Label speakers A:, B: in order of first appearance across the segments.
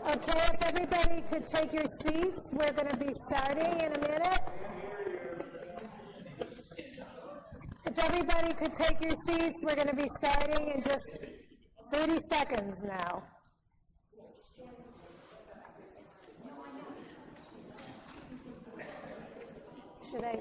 A: Okay, if everybody could take your seats, we're going to be starting in a minute. If everybody could take your seats, we're going to be starting in just 30 seconds now. Should I?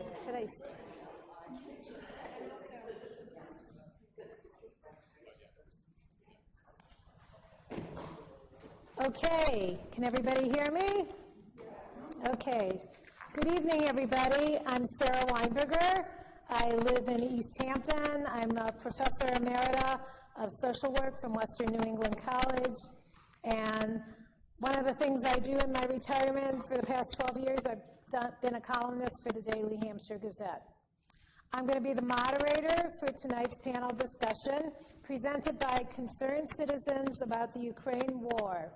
A: Okay, can everybody hear me? Okay. Good evening, everybody. I'm Sarah Weinberger. I live in East Hampton. I'm a professor emerita of social work from Western New England College. And one of the things I do in my retirement for the past 12 years, I've been a columnist for the Daily Hampshire Gazette. I'm going to be the moderator for tonight's panel discussion presented by concerned citizens about the Ukraine war,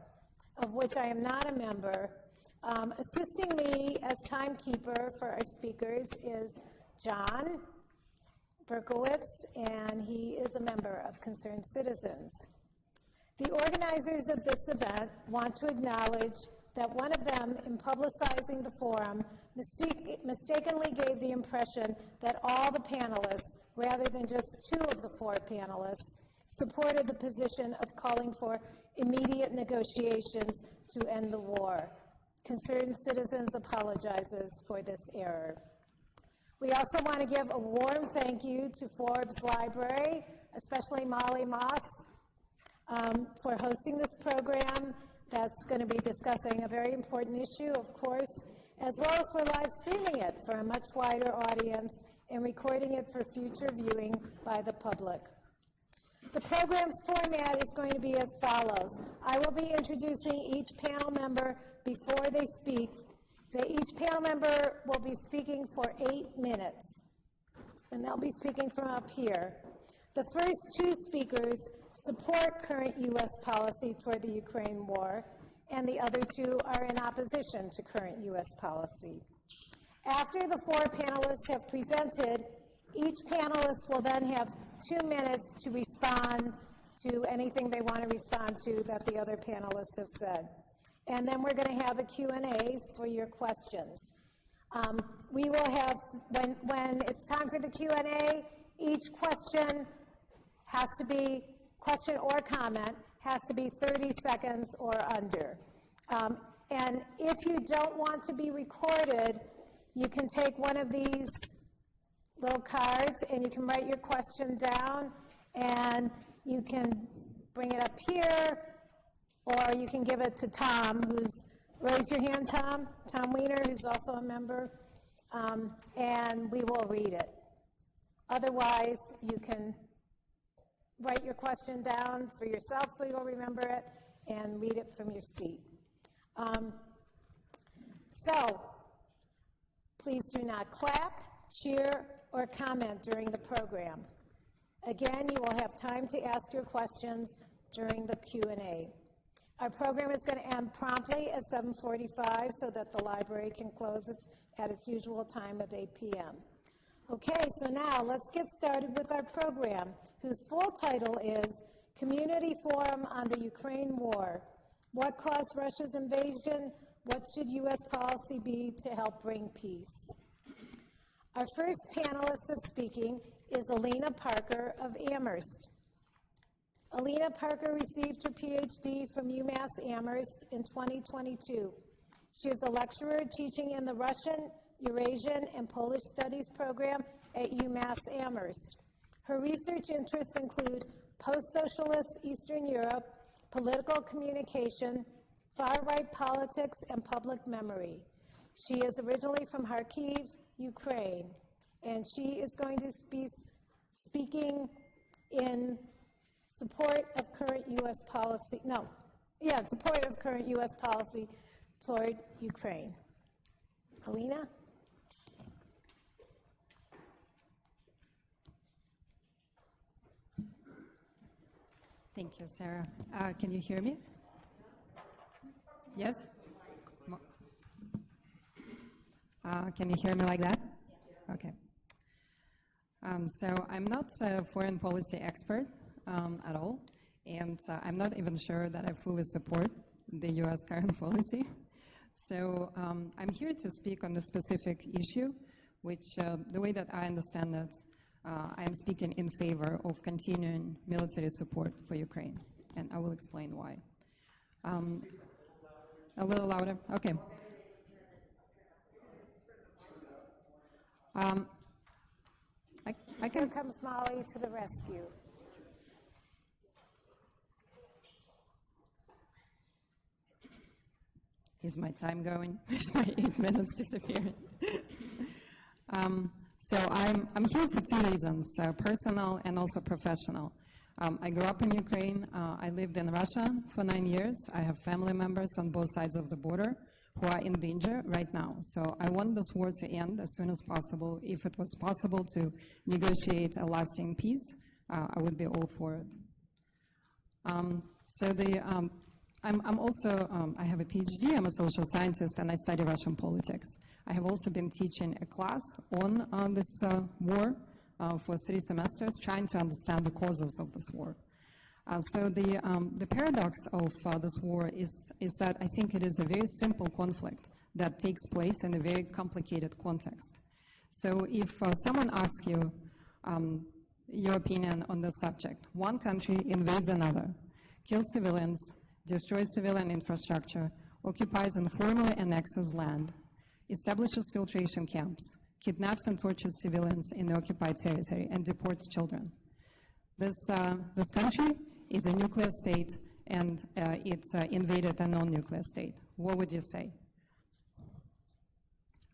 A: of which I am not a member. Assisting me as timekeeper for our speakers is John Berkowitz, and he is a member of Concerned Citizens. The organizers of this event want to acknowledge that one of them, in publicizing the forum, mistakenly gave the impression that all the panelists, rather than just two of the four panelists, supported the position of calling for immediate negotiations to end the war. Concerned Citizens apologizes for this error. We also want to give a warm thank you to Forbes Library, especially Molly Moss, for hosting this program that's going to be discussing a very important issue, of course, as well as for live streaming it for a much wider audience and recording it for future viewing by the public. The program's format is going to be as follows. I will be introducing each panel member before they speak. Each panel member will be speaking for 8 minutes, and they'll be speaking from up here. The first two speakers support current U.S. policy toward the Ukraine war, and the other two are in opposition to current U.S. policy. After the four panelists have presented, each panelist will then have 2 minutes to respond to anything they want to respond to that the other panelists have said. And then we're going to have a Q&A for your questions. We will have, when it's time for the Q&A, each question or comment has to be 30 seconds or under. And if you don't want to be recorded, you can take one of these little cards and you can write your question down and you can bring it up here, or you can give it to Tom, raise your hand, Tom Weiner, who's also a member, and we will read it. Otherwise, you can write your question down for yourself so you'll remember it and read it from your seat. So, please do not clap, cheer, or comment during the program. Again, you will have time to ask your questions during the Q&A. Our program is going to end promptly at 7:45 so that the library can close at its usual time of 8 p.m. Okay, so now let's get started with our program, whose full title is Community Forum on the Ukraine War. What caused Russia's invasion? What should U.S. policy be to help bring peace? Our first panelist that's speaking is Alina Parker of Amherst. Alina Parker received her PhD from UMass Amherst in 2022. She is a lecturer teaching in the Russian, Eurasian, and Polish Studies program at UMass Amherst. Her research interests include post-socialist Eastern Europe, political communication, far-right politics, and public memory. She is originally from Kharkiv, Ukraine, and she is going to be speaking in support of current U.S. policy, support of current U.S. policy toward Ukraine. Alina?
B: Thank you, Sarah. Can you hear me? Yes? Can you hear me like that? Okay. So I'm not a foreign policy expert at all, and I'm not even sure that I fully support the U.S. current policy. So I'm here to speak on the specific issue, which the way that I understand it, I am speaking in favor of continuing military support for Ukraine, and I will explain why. A little louder? Okay. I
A: Here
B: can.
A: comes Molly to the rescue.
B: Is my time going? Is my 8 minutes disappearing? So I'm here for two reasons, personal and also professional. I grew up in Ukraine. I lived in Russia for 9 years. I have family members on both sides of the border who are in danger right now. So I want this war to end as soon as possible. If it was possible to negotiate a lasting peace, I would be all for it. I'm also, I have a PhD, I'm a social scientist, and I study Russian politics. I have also been teaching a class on this war for 3 semesters, trying to understand the causes of this war. So the paradox of this war is that I think it is a very simple conflict that takes place in a very complicated context. So if someone asks you your opinion on the subject, one country invades another, kills civilians, destroys civilian infrastructure, occupies and formally annexes land, establishes filtration camps, kidnaps and tortures civilians in the occupied territory, and deports children. This country is a nuclear state, and it's invaded a non-nuclear state. What would you say?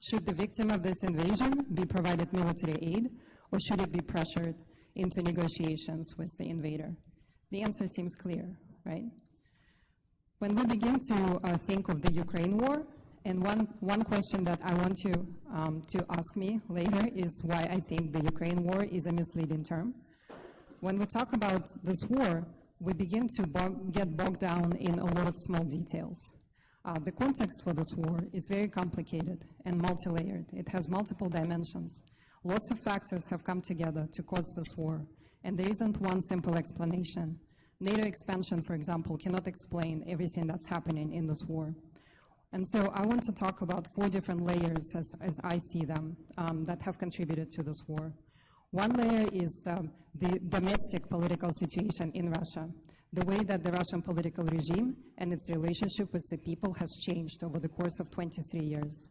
B: Should the victim of this invasion be provided military aid, or should it be pressured into negotiations with the invader? The answer seems clear, right? When we begin to think of the Ukraine war, and one question that I want you to ask me later is why I think the Ukraine war is a misleading term. When we talk about this war, we begin to get bogged down in a lot of small details. The context for this war is very complicated and multi-layered. It has multiple dimensions. Lots of factors have come together to cause this war, and there isn't one simple explanation. NATO expansion, for example, cannot explain everything that's happening in this war. And so I want to talk about 4 different layers, as I see them, that have contributed to this war. One layer is the domestic political situation in Russia, the way that the Russian political regime and its relationship with the people has changed over the course of 23 years.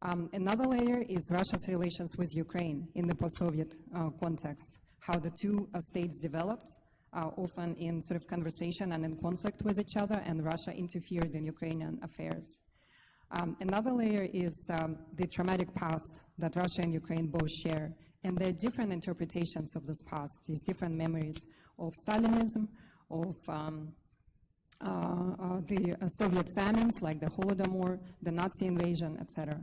B: Another layer is Russia's relations with Ukraine in the post-Soviet context, how the two states developed, often in sort of conversation and in conflict with each other, and Russia interfered in Ukrainian affairs. Another layer is the traumatic past that Russia and Ukraine both share, and there are different interpretations of this past, these different memories of Stalinism, of the Soviet famines like the Holodomor, the Nazi invasion, etc.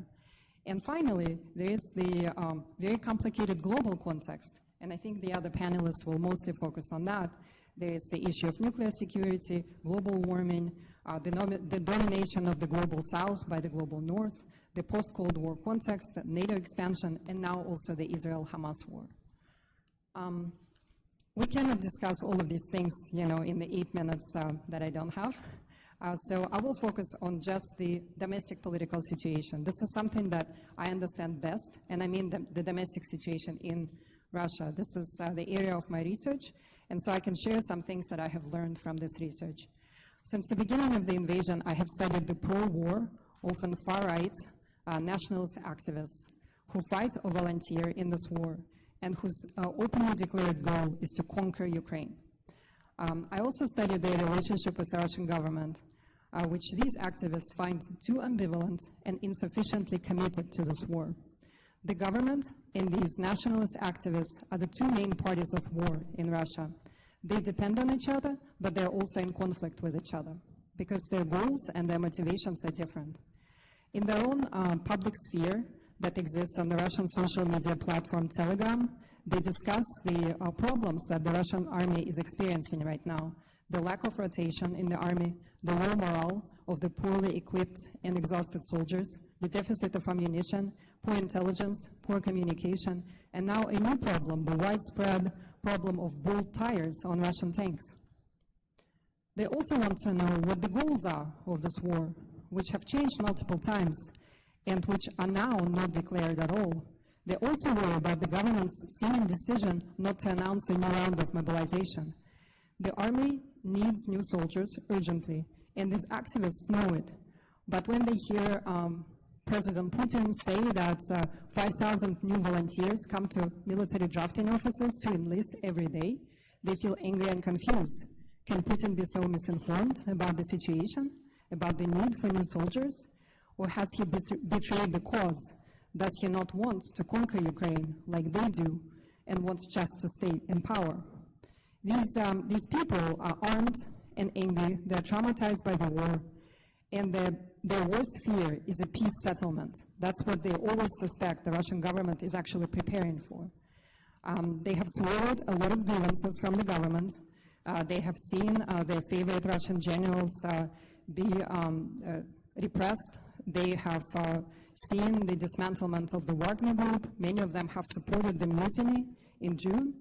B: And finally, there is the very complicated global context, and I think the other panelists will mostly focus on that. There is the issue of nuclear security, global warming, the domination of the global south by the global north, the post-Cold War context, the NATO expansion, and now also the Israel-Hamas war. We cannot discuss all of these things, in the 8 minutes that I don't have. So I will focus on just the domestic political situation. This is something that I understand best, and I mean the domestic situation in Russia. This is the area of my research, and so I can share some things that I have learned from this research. Since the beginning of the invasion, I have studied the pro-war, often far-right, nationalist activists who fight or volunteer in this war and whose openly declared goal is to conquer Ukraine. I also studied their relationship with the Russian government, which these activists find too ambivalent and insufficiently committed to this war. The government and these nationalist activists are the 2 main parties of war in Russia. They depend on each other, but they're also in conflict with each other because their goals and their motivations are different. In their own public sphere that exists on the Russian social media platform Telegram, they discuss the problems that the Russian army is experiencing right now, the lack of rotation in the army, the low morale of the poorly equipped and exhausted soldiers, the deficit of ammunition, poor intelligence, poor communication, and now a new problem, the widespread problem of bald tires on Russian tanks. They also want to know what the goals are of this war, which have changed multiple times and which are now not declared at all. They also worry about the government's seeming decision not to announce a new round of mobilization. The army needs new soldiers urgently, and these activists know it. But when they hear President Putin say that 5,000 new volunteers come to military drafting offices to enlist every day, they feel angry and confused. Can Putin be so misinformed about the situation, about the need for new soldiers? Or has he betrayed the cause? Does he not want to conquer Ukraine like they do and wants just to stay in power? These people are armed and angry, they're traumatized by the war, and their worst fear is a peace settlement. That's what they always suspect the Russian government is actually preparing for. They have swallowed a lot of grievances from the government. They have seen their favorite Russian generals be repressed. They have seen the dismantlement of the Wagner Group. Many of them have supported the mutiny in June.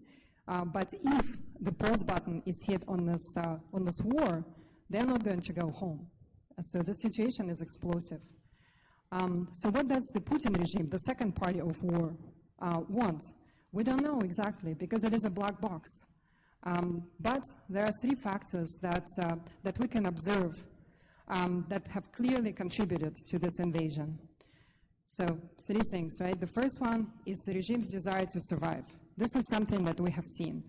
B: But if the pause button is hit on this war, they're not going to go home. So the situation is explosive. So what does the Putin regime, the second party of war, want? We don't know exactly because it is a black box. But there are three factors that we can observe that have clearly contributed to this invasion. So three things, right? The first one is the regime's desire to survive. This is something that we have seen.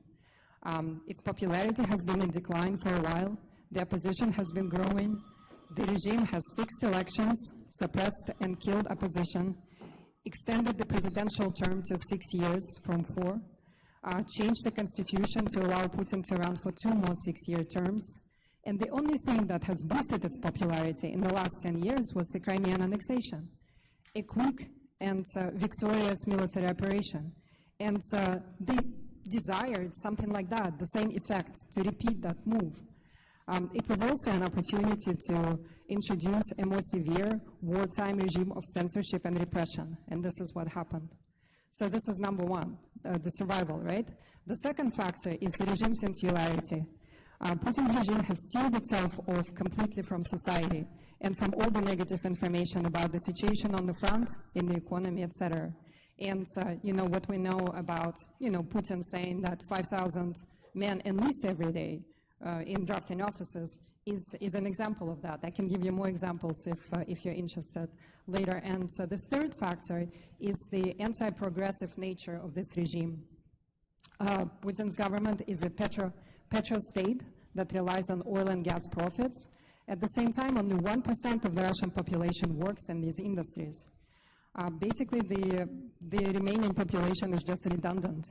B: Its popularity has been in decline for a while. The opposition has been growing. The regime has fixed elections, suppressed and killed opposition, extended the presidential term to 6 years from 4, changed the constitution to allow Putin to run for 2 more 6-year terms. And the only thing that has boosted its popularity in the last 10 years was the Crimean annexation, a quick and victorious military operation. And they desired something like that, the same effect, to repeat that move. It was also an opportunity to introduce a more severe wartime regime of censorship and repression, and this is what happened. So this is number one, the survival, right? The second factor is the regime's insularity. Putin's regime has sealed itself off completely from society and from all the negative information about the situation on the front, in the economy, etc. And what we know about Putin saying that 5,000 men enlist every day in drafting offices is an example of that. I can give you more examples if you're interested later. And so the third factor is the anti-progressive nature of this regime. Putin's government is a petro state that relies on oil and gas profits. At the same time, only 1% of the Russian population works in these industries. Basically, the remaining population is just redundant.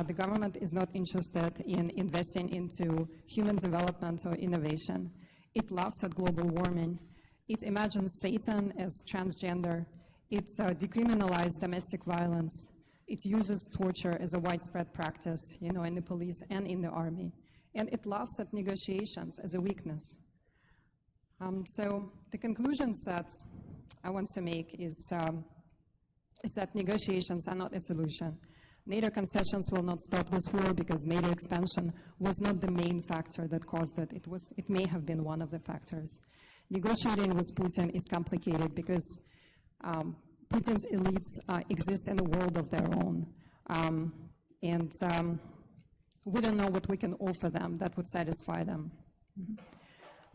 B: The government is not interested in investing into human development or innovation. It laughs at global warming. It imagines Satan as transgender. It decriminalized domestic violence. It uses torture as a widespread practice, in the police and in the army. And it laughs at negotiations as a weakness. So the conclusions that I want to make is that negotiations are not a solution. NATO concessions will not stop this war because NATO expansion was not the main factor that caused it. It may have been one of the factors. Negotiating with Putin is complicated because Putin's elites exist in a world of their own. We don't know what we can offer them that would satisfy them.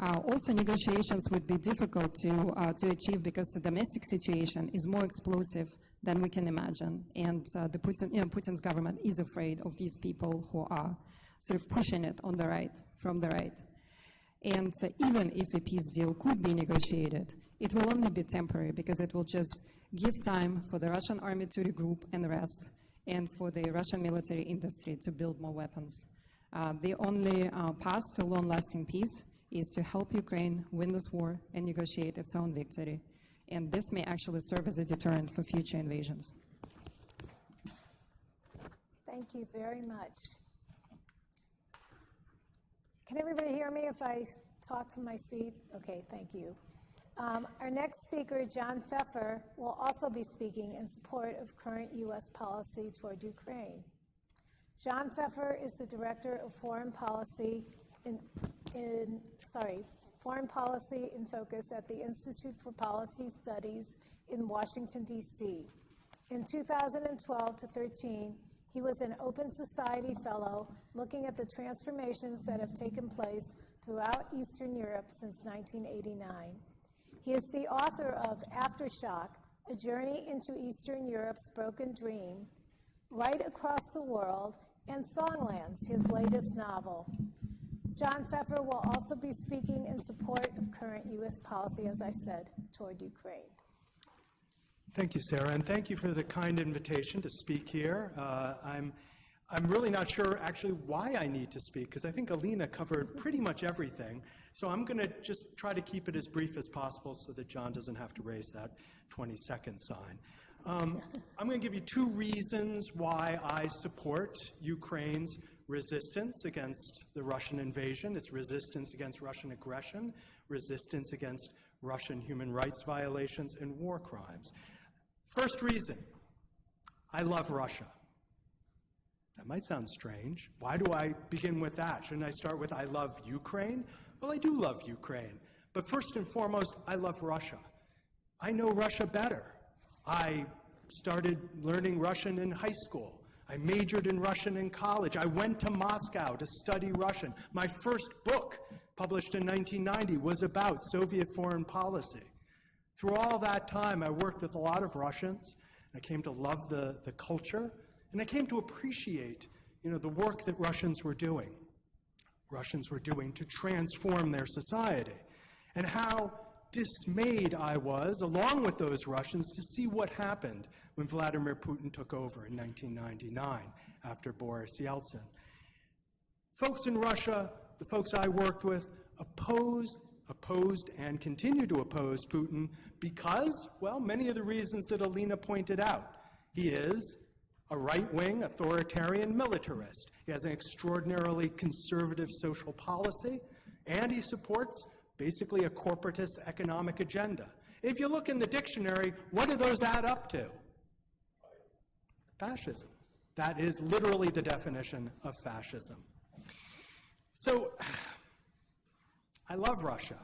B: Also, negotiations would be difficult to achieve because the domestic situation is more explosive than we can imagine. And Putin's government is afraid of these people who are sort of pushing it on the right, from the right. And even if a peace deal could be negotiated, it will only be temporary because it will just give time for the Russian army to regroup and rest, and for the Russian military industry to build more weapons. The only path to long-lasting peace is to help Ukraine win this war and negotiate its own victory. And this may actually serve as a deterrent for future invasions.
A: Thank you very much. Can everybody hear me if I talk from my seat? Okay, thank you. Our next speaker, John Pfeffer, will also be speaking in support of current U.S. policy toward Ukraine. John Pfeffer is the Director of Foreign Policy in Foreign Policy in Focus at the Institute for Policy Studies in Washington, D.C. In 2012 to 13, he was an Open Society Fellow looking at the transformations that have taken place throughout Eastern Europe since 1989. He is the author of Aftershock, A Journey into Eastern Europe's Broken Dream, Right Across the World, and Songlands, his latest novel. John Pfeffer will also be speaking in support of current U.S. policy, as I said, toward Ukraine.
C: Thank you, Sarah, and thank you for the kind invitation to speak here. I'm really not sure actually why I need to speak, because I think Alina covered pretty much everything. So I'm going to just try to keep it as brief as possible so that John doesn't have to raise that 20-second sign. I'm going to give you two reasons why I support Ukraine's resistance against the Russian invasion, its resistance against Russian aggression, resistance against Russian human rights violations and war crimes. First reason, I love Russia. That might sound strange. Why do I begin with that? Shouldn't I start with I love Ukraine? Well, I do love Ukraine. But first and foremost, I love Russia. I know Russia better. I started learning Russian in high school. I majored in Russian in college. I went to Moscow to study Russian. My first book, published in 1990, was about Soviet foreign policy. Through all that time, I worked with a lot of Russians. I came to love the culture, and I came to appreciate, the work that Russians were doing to transform their society, and how dismayed I was, along with those Russians, to see what happened when Vladimir Putin took over in 1999 after Boris Yeltsin. Folks in Russia, the folks I worked with, opposed and continue to oppose Putin because, well, many of the reasons that Alina pointed out. He is a right-wing authoritarian militarist. He has an extraordinarily conservative social policy, and he supports basically a corporatist economic agenda. If you look in the dictionary, what do those add up to? Fascism. That is literally the definition of fascism. So, I love Russia,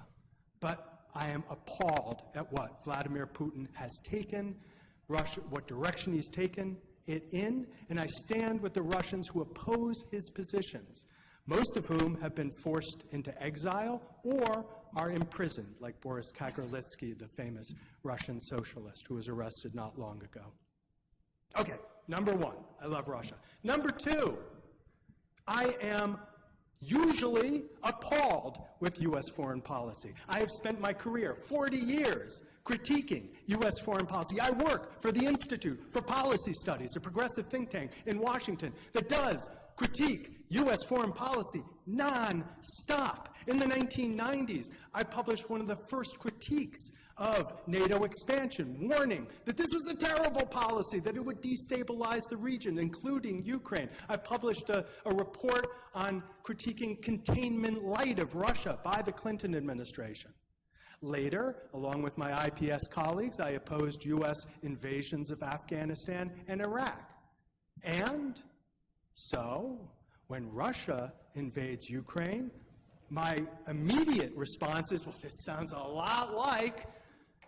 C: but I am appalled at what Vladimir Putin has taken, what direction he's taken it in, and I stand with the Russians who oppose his positions, most of whom have been forced into exile or are imprisoned, like Boris Kagarlitsky, the famous Russian socialist who was arrested not long ago. Okay, number one, I love Russia. Number two, I am usually appalled with U.S. foreign policy. I have spent my career, 40 years, critiquing U.S. foreign policy. I work for the Institute for Policy Studies, a progressive think tank in Washington that does critique U.S. foreign policy non-stop. In the 1990s, I published one of the first critiques of NATO expansion, warning that this was a terrible policy, that it would destabilize the region, including Ukraine. I published a report on critiquing containment light of Russia by the Clinton administration. Later, along with my IPS colleagues, I opposed U.S. invasions of Afghanistan and Iraq. And so, when Russia invades Ukraine, my immediate response is, well, this sounds a lot like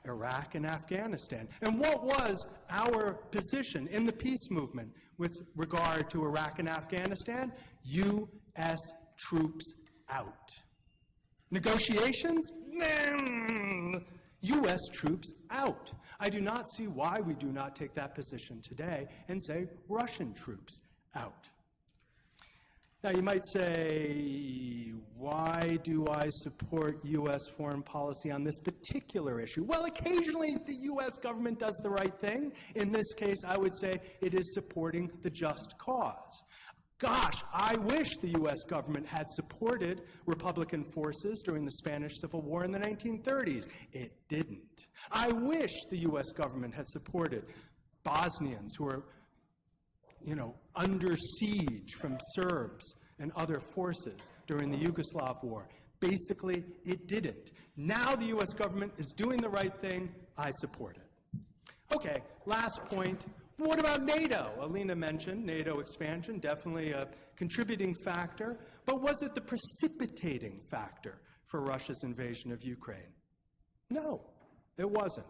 C: Iraq and Afghanistan. And what was our position in the peace movement with regard to Iraq and Afghanistan? U.S. troops out. Negotiations? U.S. troops out. I do not see why we do not take that position today and say Russian troops out. Now, you might say, why do I support U.S. foreign policy on this particular issue? Well, occasionally the U.S. government does the right thing. In this case, I would say it is supporting the just cause. Gosh, I wish the U.S. government had supported Republican forces during the Spanish Civil War in the 1930s. It didn't. I wish the U.S. government had supported Bosnians who are under siege from Serbs and other forces during the Yugoslav war. Basically, it didn't. Now the U.S. government is doing the right thing. I support it. Okay, last point. What about NATO? Alina mentioned NATO expansion, definitely a contributing factor, but was it the precipitating factor for Russia's invasion of Ukraine? No, it wasn't.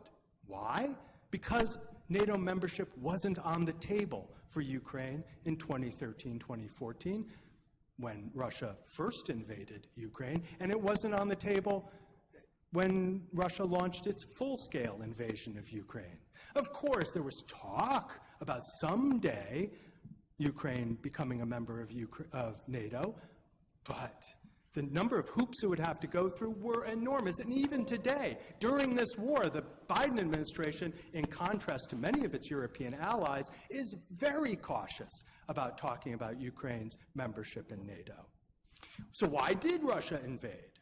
C: Why? Because NATO membership wasn't on the table for Ukraine in 2013, 2014, when Russia first invaded Ukraine, and it wasn't on the table when Russia launched its full-scale invasion of Ukraine. Of course, there was talk about someday Ukraine becoming a member of NATO, but the number of hoops it would have to go through were enormous. And even today, during this war, the Biden administration, in contrast to many of its European allies, is very cautious about talking about Ukraine's membership in NATO. So why did Russia invade?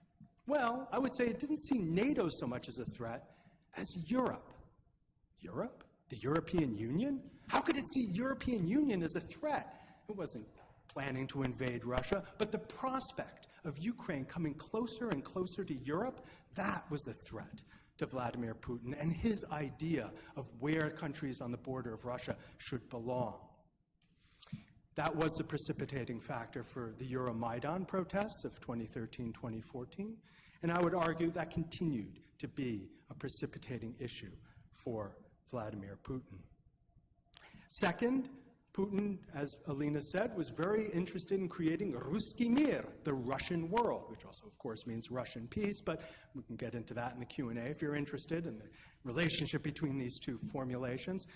C: Well, I would say it didn't see NATO so much as a threat as Europe. Europe? The European Union? How could it see European Union as a threat? It wasn't planning to invade Russia, but the prospect of Ukraine coming closer and closer to Europe, that was a threat to Vladimir Putin and his idea of where countries on the border of Russia should belong. That was the precipitating factor for the Euromaidan protests of 2013, 2014, and I would argue that continued to be a precipitating issue for Vladimir Putin. Second, Putin, as Alina said, was very interested in creating Ruski Mir, the Russian world, which also, of course, means Russian peace, but we can get into that in the Q&A if you're interested in the relationship between these two formulations.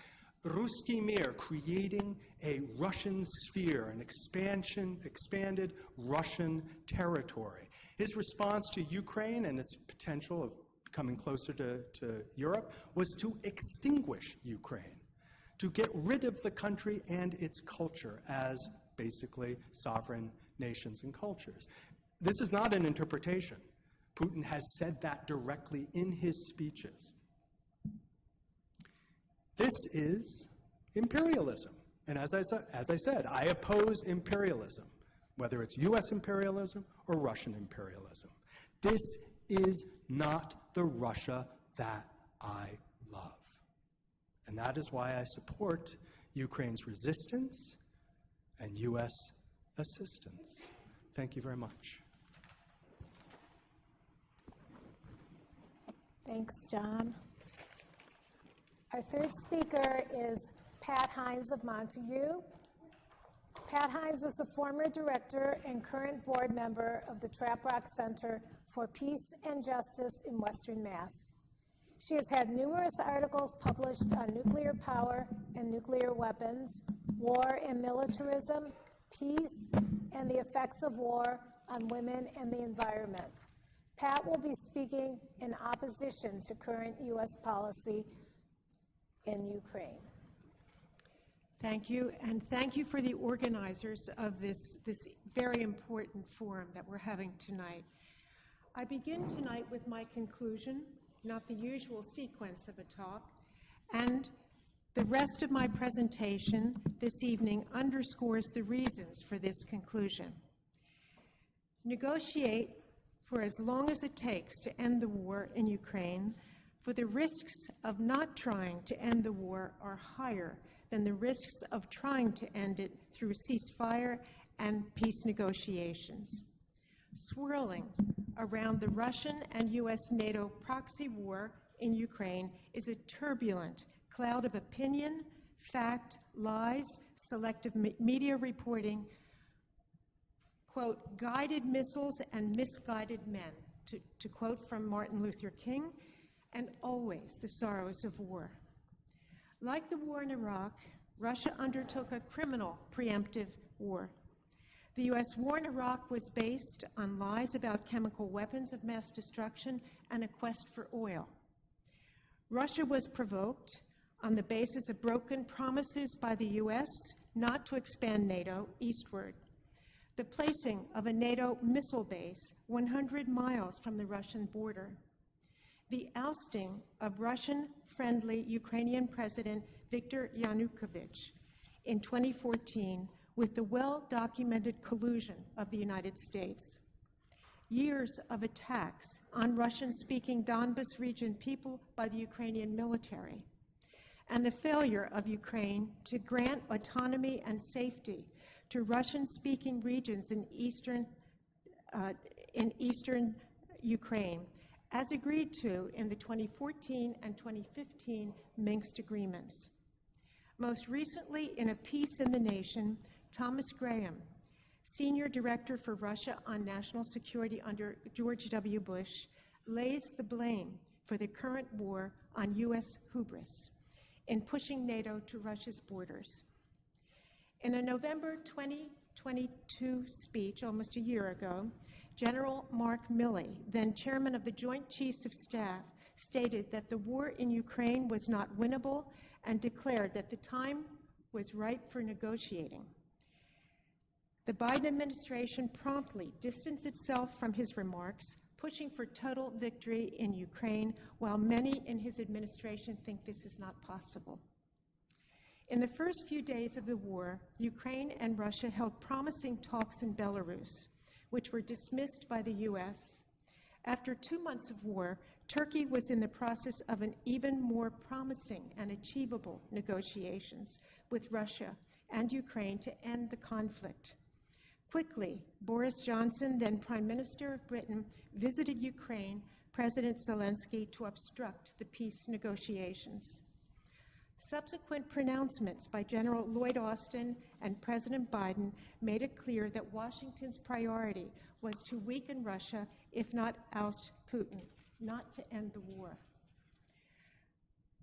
C: Ruski Mir, creating a Russian sphere, an expanded Russian territory. His response to Ukraine and its potential of coming closer to Europe was to extinguish Ukraine, to get rid of the country and its culture as basically sovereign nations and cultures. This is not an interpretation. Putin has said that directly in his speeches. This is imperialism. And as I said, I oppose imperialism, whether it's US imperialism or Russian imperialism. This is not the Russia that I love. And that is why I support Ukraine's resistance and US assistance. Thank you very much.
A: Thanks, John. Our third speaker is Pat Hines of Montague. Pat Hines is the former director and current board member of the Trapp-Rock Center for Peace and Justice in Western Mass. She has had numerous articles published on nuclear power and nuclear weapons, war and militarism, peace, and the effects of war on women and the environment. Pat will be speaking in opposition to current U.S. policy in Ukraine.
D: Thank you, and thank you for the organizers of this very important forum that we're having tonight. I begin tonight with my conclusion, not the usual sequence of a talk, and the rest of my presentation this evening underscores the reasons for this conclusion. Negotiate for as long as it takes to end the war in Ukraine, for the risks of not trying to end the war are higher than the risks of trying to end it through ceasefire and peace negotiations. Swirling around the Russian and U.S. NATO proxy war in Ukraine is a turbulent cloud of opinion, fact, lies, selective media reporting, quote, guided missiles and misguided men, to quote from Martin Luther King, and always the sorrows of war. Like the war in Iraq, Russia undertook a criminal preemptive war. The U.S. war in Iraq was based on lies about chemical weapons of mass destruction and a quest for oil. Russia was provoked on the basis of broken promises by the U.S. not to expand NATO eastward, the placing of a NATO missile base 100 miles from the Russian border, the ousting of Russian-friendly Ukrainian President Viktor Yanukovych in 2014 with the well-documented collusion of the United States, years of attacks on Russian-speaking Donbas region people by the Ukrainian military, and the failure of Ukraine to grant autonomy and safety to Russian-speaking regions in eastern Ukraine, as agreed to in the 2014 and 2015 Minsk agreements. Most recently, in a piece in The Nation, Thomas Graham, Senior Director for Russia on National Security under George W. Bush, lays the blame for the current war on U.S. hubris in pushing NATO to Russia's borders. In a November 2022 speech, almost a year ago, General Mark Milley, then chairman of the Joint Chiefs of Staff, stated that the war in Ukraine was not winnable and declared that the time was ripe for negotiating. The Biden administration promptly distanced itself from his remarks, pushing for total victory in Ukraine, while many in his administration think this is not possible. In the first few days of the war, Ukraine and Russia held promising talks in Belarus, which were dismissed by the U.S. After 2 months of war, Turkey was in the process of an even more promising and achievable negotiations with Russia and Ukraine to end the conflict. Quickly, Boris Johnson, then Prime Minister of Britain, visited Ukraine, President Zelensky, to obstruct the peace negotiations. Subsequent pronouncements by General Lloyd Austin and President Biden made it clear that Washington's priority was to weaken Russia, if not oust Putin, not to end the war.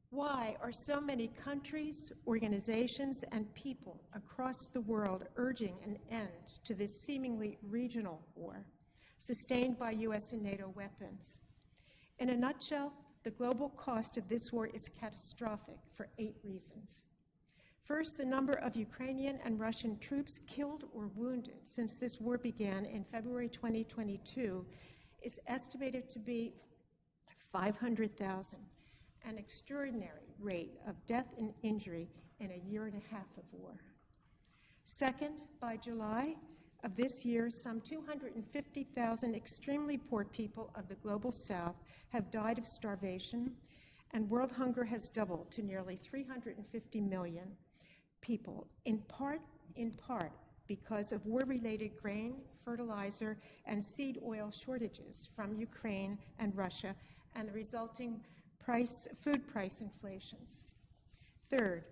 D: Why are so many countries, organizations, and people across the world urging an end to this seemingly regional war, sustained by U.S. and NATO weapons? In a nutshell, the global cost of this war is catastrophic for 8 reasons. First, the number of Ukrainian and Russian troops killed or wounded since this war began in February 2022 is estimated to be 500,000, an extraordinary rate of death and injury in a year and a half of war. Second, by July of this year, some 250,000 extremely poor people of the global south have died of starvation, and world hunger has doubled to nearly 350 million people, in part because of war-related grain, fertilizer, and seed oil shortages from Ukraine and Russia, and the resulting food price inflations. Third,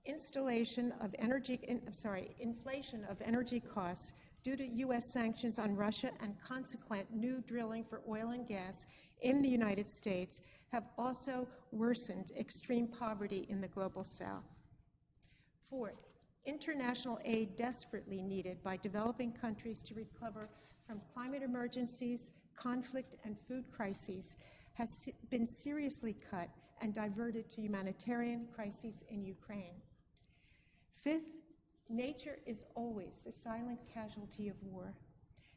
D: inflation of energy costs due to U.S. sanctions on Russia and consequent new drilling for oil and gas in the United States have also worsened extreme poverty in the global south. Fourth, international aid desperately needed by developing countries to recover from climate emergencies, conflict, and food crises has been seriously cut and diverted to humanitarian crises in Ukraine. Fifth, nature is always the silent casualty of war.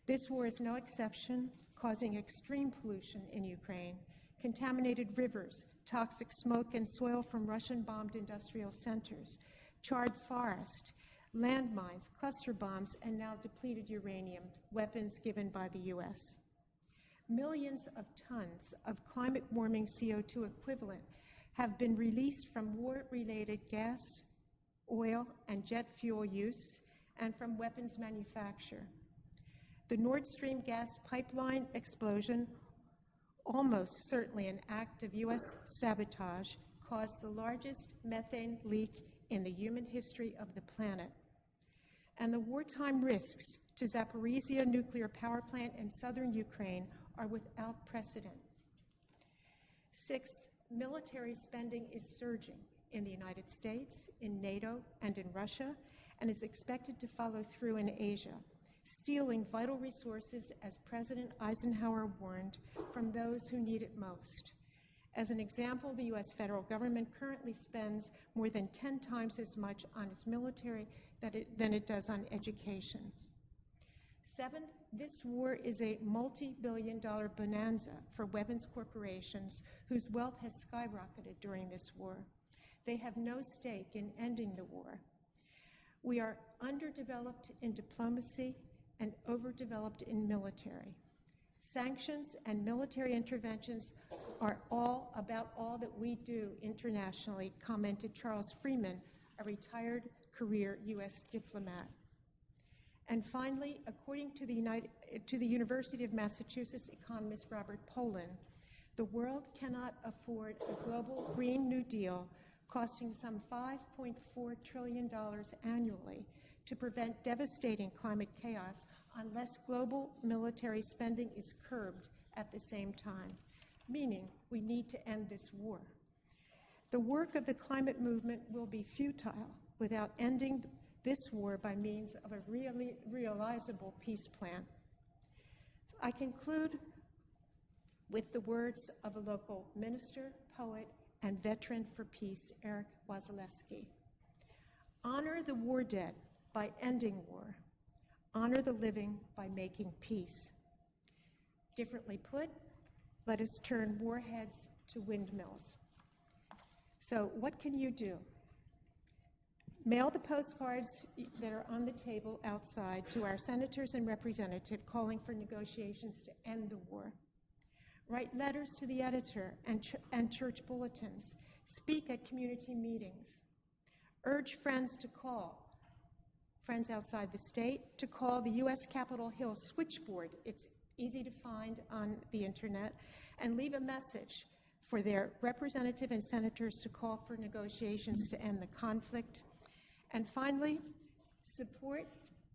D: This war is no exception, causing extreme pollution in Ukraine, contaminated rivers, toxic smoke and soil from Russian-bombed industrial centers, charred forest, landmines, cluster bombs, and now depleted uranium, weapons given by the U.S. Millions of tons of climate-warming CO2 equivalent have been released from war-related gas, oil, and jet fuel use, and from weapons manufacture. The Nord Stream gas pipeline explosion, almost certainly an act of U.S. sabotage, caused the largest methane leak in the human history of the planet. And the wartime risks to Zaporizhia nuclear power plant in southern Ukraine are without precedent. Sixth, military spending is surging in the United States, in NATO, and in Russia, and is expected to follow through in Asia, stealing vital resources, as President Eisenhower warned, from those who need it most. As an example, the U.S. federal government currently spends more than 10 times as much on its military than it does on education. Seventh, this war is a multi-billion-dollar bonanza for weapons corporations whose wealth has skyrocketed during this war. They have no stake in ending the war. We are underdeveloped in diplomacy and overdeveloped in military. Sanctions and military interventions are all about all that we do internationally, commented Charles Freeman, a retired career U.S. diplomat. And finally, according to the University of Massachusetts economist Robert Poland, the world cannot afford a global Green New Deal costing some $5.4 trillion annually to prevent devastating climate chaos unless global military spending is curbed at the same time, meaning we need to end this war. The work of the climate movement will be futile without ending this war by means of a realizable peace plan. I conclude with the words of a local minister, poet, and veteran for peace, Eric Wasilewski. Honor the war dead by ending war. Honor the living by making peace. Differently put, let us turn warheads to windmills. So what can you do? Mail the postcards that are on the table outside to our senators and representatives calling for negotiations to end the war. Write letters to the editor and church bulletins. Speak at community meetings. Urge friends to call, friends outside the state, to call the U.S. Capitol Hill switchboard. It's easy to find on the internet, and leave a message for their representative and senators to call for negotiations to end the conflict. And finally, support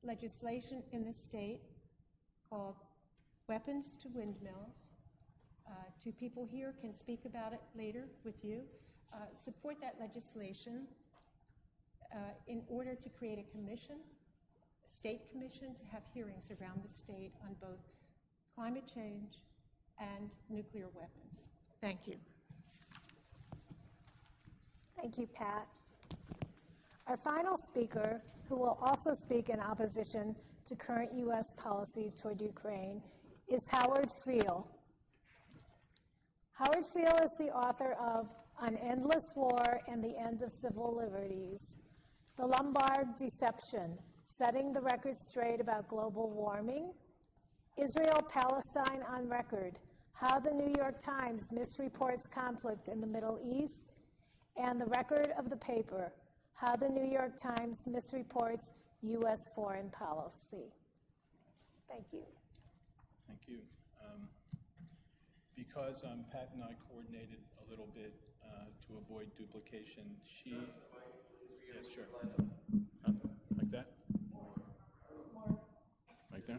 D: legislation in the state called Weapons to Windmills. Two people here can speak about it later with you. Support that legislation in order to create a commission, a state commission, to have hearings around the state on both climate change and nuclear weapons. Thank you.
A: Thank you, Pat. Our final speaker, who will also speak in opposition to current U.S. policy toward Ukraine, is Howard Friel. Howard Friel is the author of An Endless War and the End of Civil Liberties, The Lombard Deception, Setting the Record Straight About Global Warming, Israel-Palestine on Record, How the New York Times Misreports Conflict in the Middle East, and The Record of the Paper, How the New York Times Misreports U.S. Foreign Policy. Thank you.
E: Thank you. Because Pat and I coordinated a little bit to avoid duplication, yes, sure. Like that? Like there?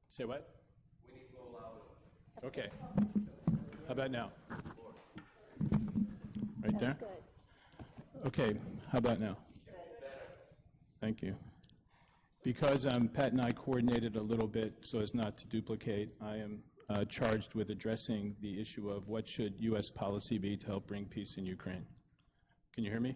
E: Say what? We need to go louder. Okay. How about now? Right there?
A: That's good.
E: Okay, how about now? Thank you. Because Pat and I coordinated a little bit so as not to duplicate, I am charged with addressing the issue of what should U.S. policy be to help bring peace in Ukraine. Can you hear me?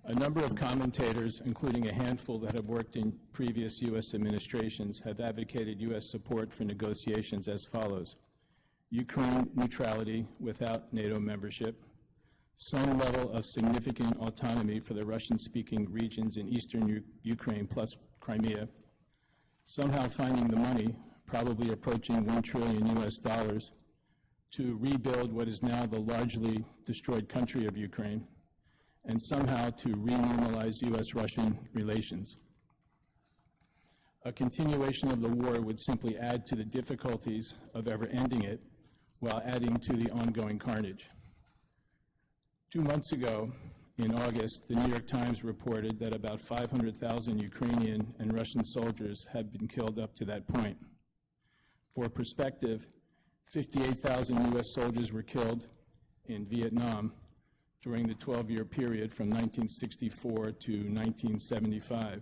E: A number of commentators, including a handful that have worked in previous U.S. administrations, have advocated U.S. support for negotiations as follows: Ukraine neutrality without NATO membership, some level of significant autonomy for the Russian-speaking regions in eastern Ukraine plus Crimea, somehow finding the money, probably approaching $1 trillion US, to rebuild what is now the largely destroyed country of Ukraine, and somehow to renormalize U.S.-Russian relations. A continuation of the war would simply add to the difficulties of ever ending it, while adding to the ongoing carnage. 2 months ago, in August, the New York Times reported that about 500,000 Ukrainian and Russian soldiers had been killed up to that point. For perspective, 58,000 U.S. soldiers were killed in Vietnam during the 12-year period from 1964 to 1975.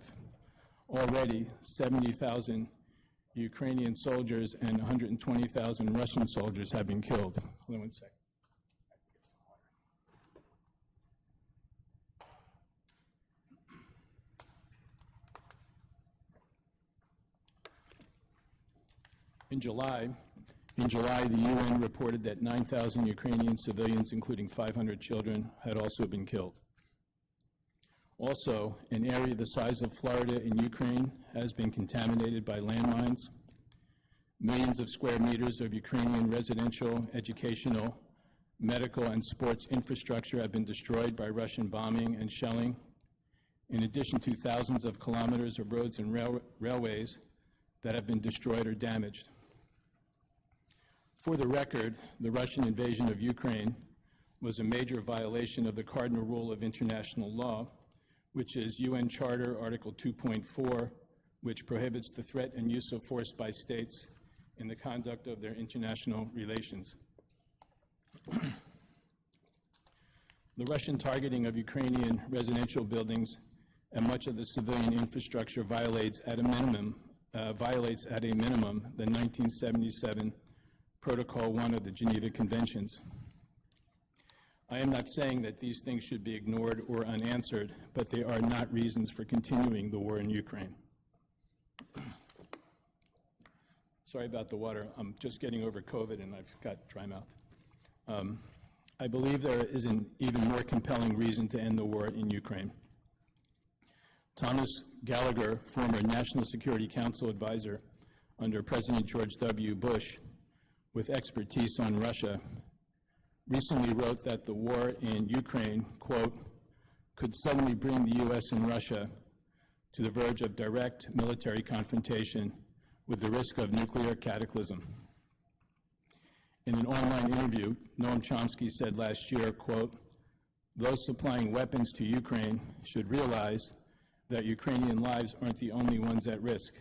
E: Already, 70,000 Ukrainian soldiers and 120,000 Russian soldiers have been killed. Hold on one second. In July, the UN reported that 9,000 Ukrainian civilians, including 500 children, had also been killed. Also, an area the size of Florida in Ukraine has been contaminated by landmines. Millions of square meters of Ukrainian residential, educational, medical, and sports infrastructure have been destroyed by Russian bombing and shelling, in addition to thousands of kilometers of roads and railways that have been destroyed or damaged. For the record, the Russian invasion of Ukraine was a major violation of the cardinal rule of international law, which is UN Charter Article 2.4, which prohibits the threat and use of force by states in the conduct of their international relations. The Russian targeting of Ukrainian residential buildings and much of the civilian infrastructure violates at a minimum the 1977 Protocol 1 of the Geneva Conventions. I am not saying that these things should be ignored or unanswered, but they are not reasons for continuing the war in Ukraine. Sorry about the water. I'm just getting over COVID and I've got dry mouth. I believe there is an even more compelling reason to end the war in Ukraine. Thomas Gallagher, former National Security Council advisor under President George W. Bush, with expertise on Russia, recently wrote that the war in Ukraine, quote, could suddenly bring the U.S. and Russia to the verge of direct military confrontation with the risk of nuclear cataclysm. In an online interview, Noam Chomsky said last year, quote, those supplying weapons to Ukraine should realize that Ukrainian lives aren't the only ones at risk.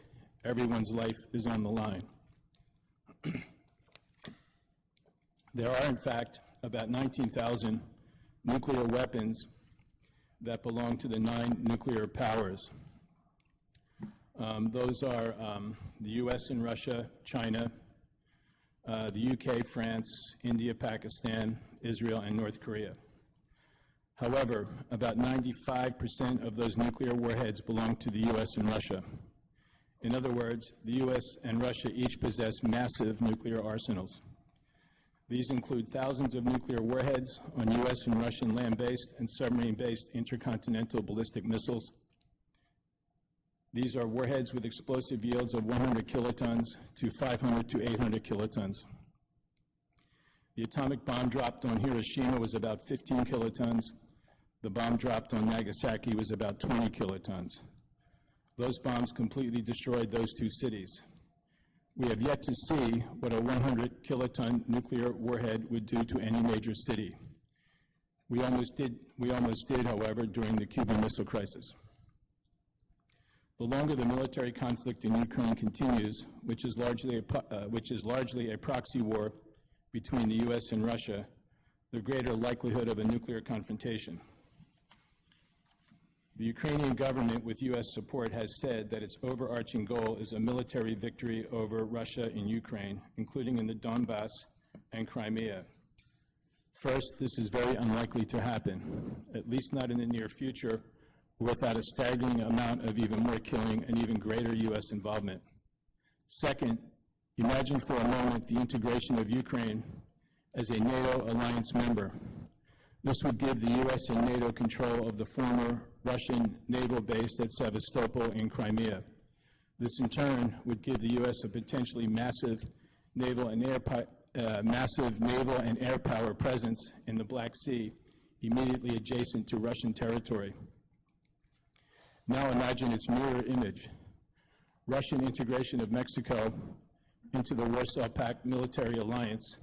E: Everyone's life is on the line. There are, in fact, about 19,000 nuclear weapons that belong to the 9 nuclear powers. Those are the U.S. and Russia, China, the UK, France, India, Pakistan, Israel, and North Korea. However, about 95% of those nuclear warheads belong to the U.S. and Russia. In other words, the U.S. and Russia each possess massive nuclear arsenals. These include thousands of nuclear warheads on U.S. and Russian land-based and submarine-based intercontinental ballistic missiles. These are warheads with explosive yields of 100 kilotons to 500 to 800 kilotons. The atomic bomb dropped on Hiroshima was about 15 kilotons. The bomb dropped on Nagasaki was about 20 kilotons. Those bombs completely destroyed those two cities. We have yet to see what a 100 kiloton nuclear warhead would do to any major city. We almost did, however, during the Cuban Missile Crisis. The longer the military conflict in Ukraine continues, which is largely a proxy war between the U.S. and Russia, the greater likelihood of a nuclear confrontation. The Ukrainian government, with U.S. support, has said that its overarching goal is a military victory over Russia in Ukraine, including in the Donbass and Crimea. First, this is very unlikely to happen, at least not in the near future, without a staggering amount of even more killing and even greater U.S. involvement. Second, imagine for a moment the integration of Ukraine as a NATO alliance member. This would give the U.S. and NATO control of the former Russian naval base at Sevastopol in Crimea. This, in turn, would give the U.S. a potentially massive naval and air power presence in the Black Sea, immediately adjacent to Russian territory. Now imagine its mirror image: Russian integration of Mexico into the Warsaw Pact military alliance,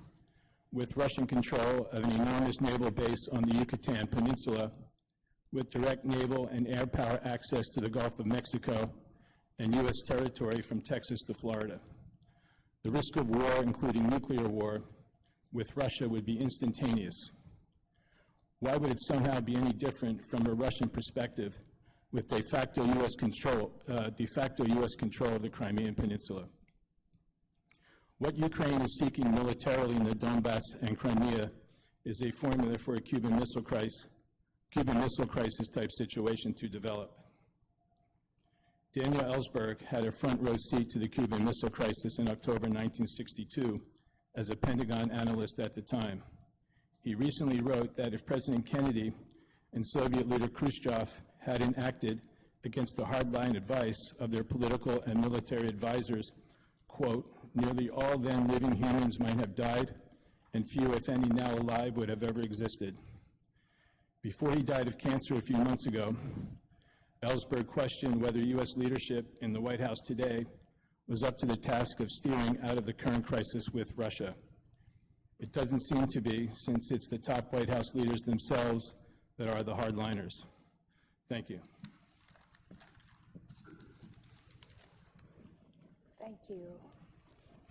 E: with Russian control of an enormous naval base on the Yucatan Peninsula, with direct naval and air power access to the Gulf of Mexico and U.S. territory from Texas to Florida. The risk of war, including nuclear war, with Russia would be instantaneous. Why would it somehow be any different from a Russian perspective with de facto U.S. control of the Crimean Peninsula? What Ukraine is seeking militarily in the Donbass and Crimea is a formula for a Cuban Missile Crisis type situation to develop. Daniel Ellsberg had a front row seat to the Cuban Missile Crisis in October 1962 as a Pentagon analyst at the time. He recently wrote that if President Kennedy and Soviet leader Khrushchev hadn't acted against the hardline advice of their political and military advisors, quote, nearly all then living humans might have died, and few, if any, now alive would have ever existed. Before he died of cancer a few months ago, Ellsberg questioned whether U.S. leadership in the White House today was up to the task of steering out of the current crisis with Russia. It doesn't seem to be, since it's the top White House leaders themselves that are the hardliners. Thank you.
A: Thank you.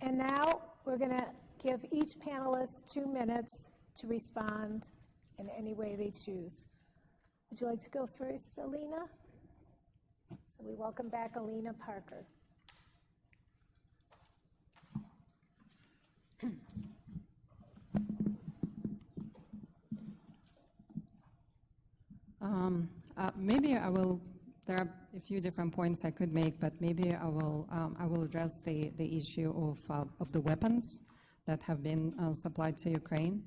A: And now we're going to give each panelist 2 minutes to respond in any way they choose. Would you like to go first, Alina? So we welcome back Alina Parker.
B: Maybe I will, there are a few different points I could make, but maybe I will address the issue of the weapons that have been supplied to Ukraine.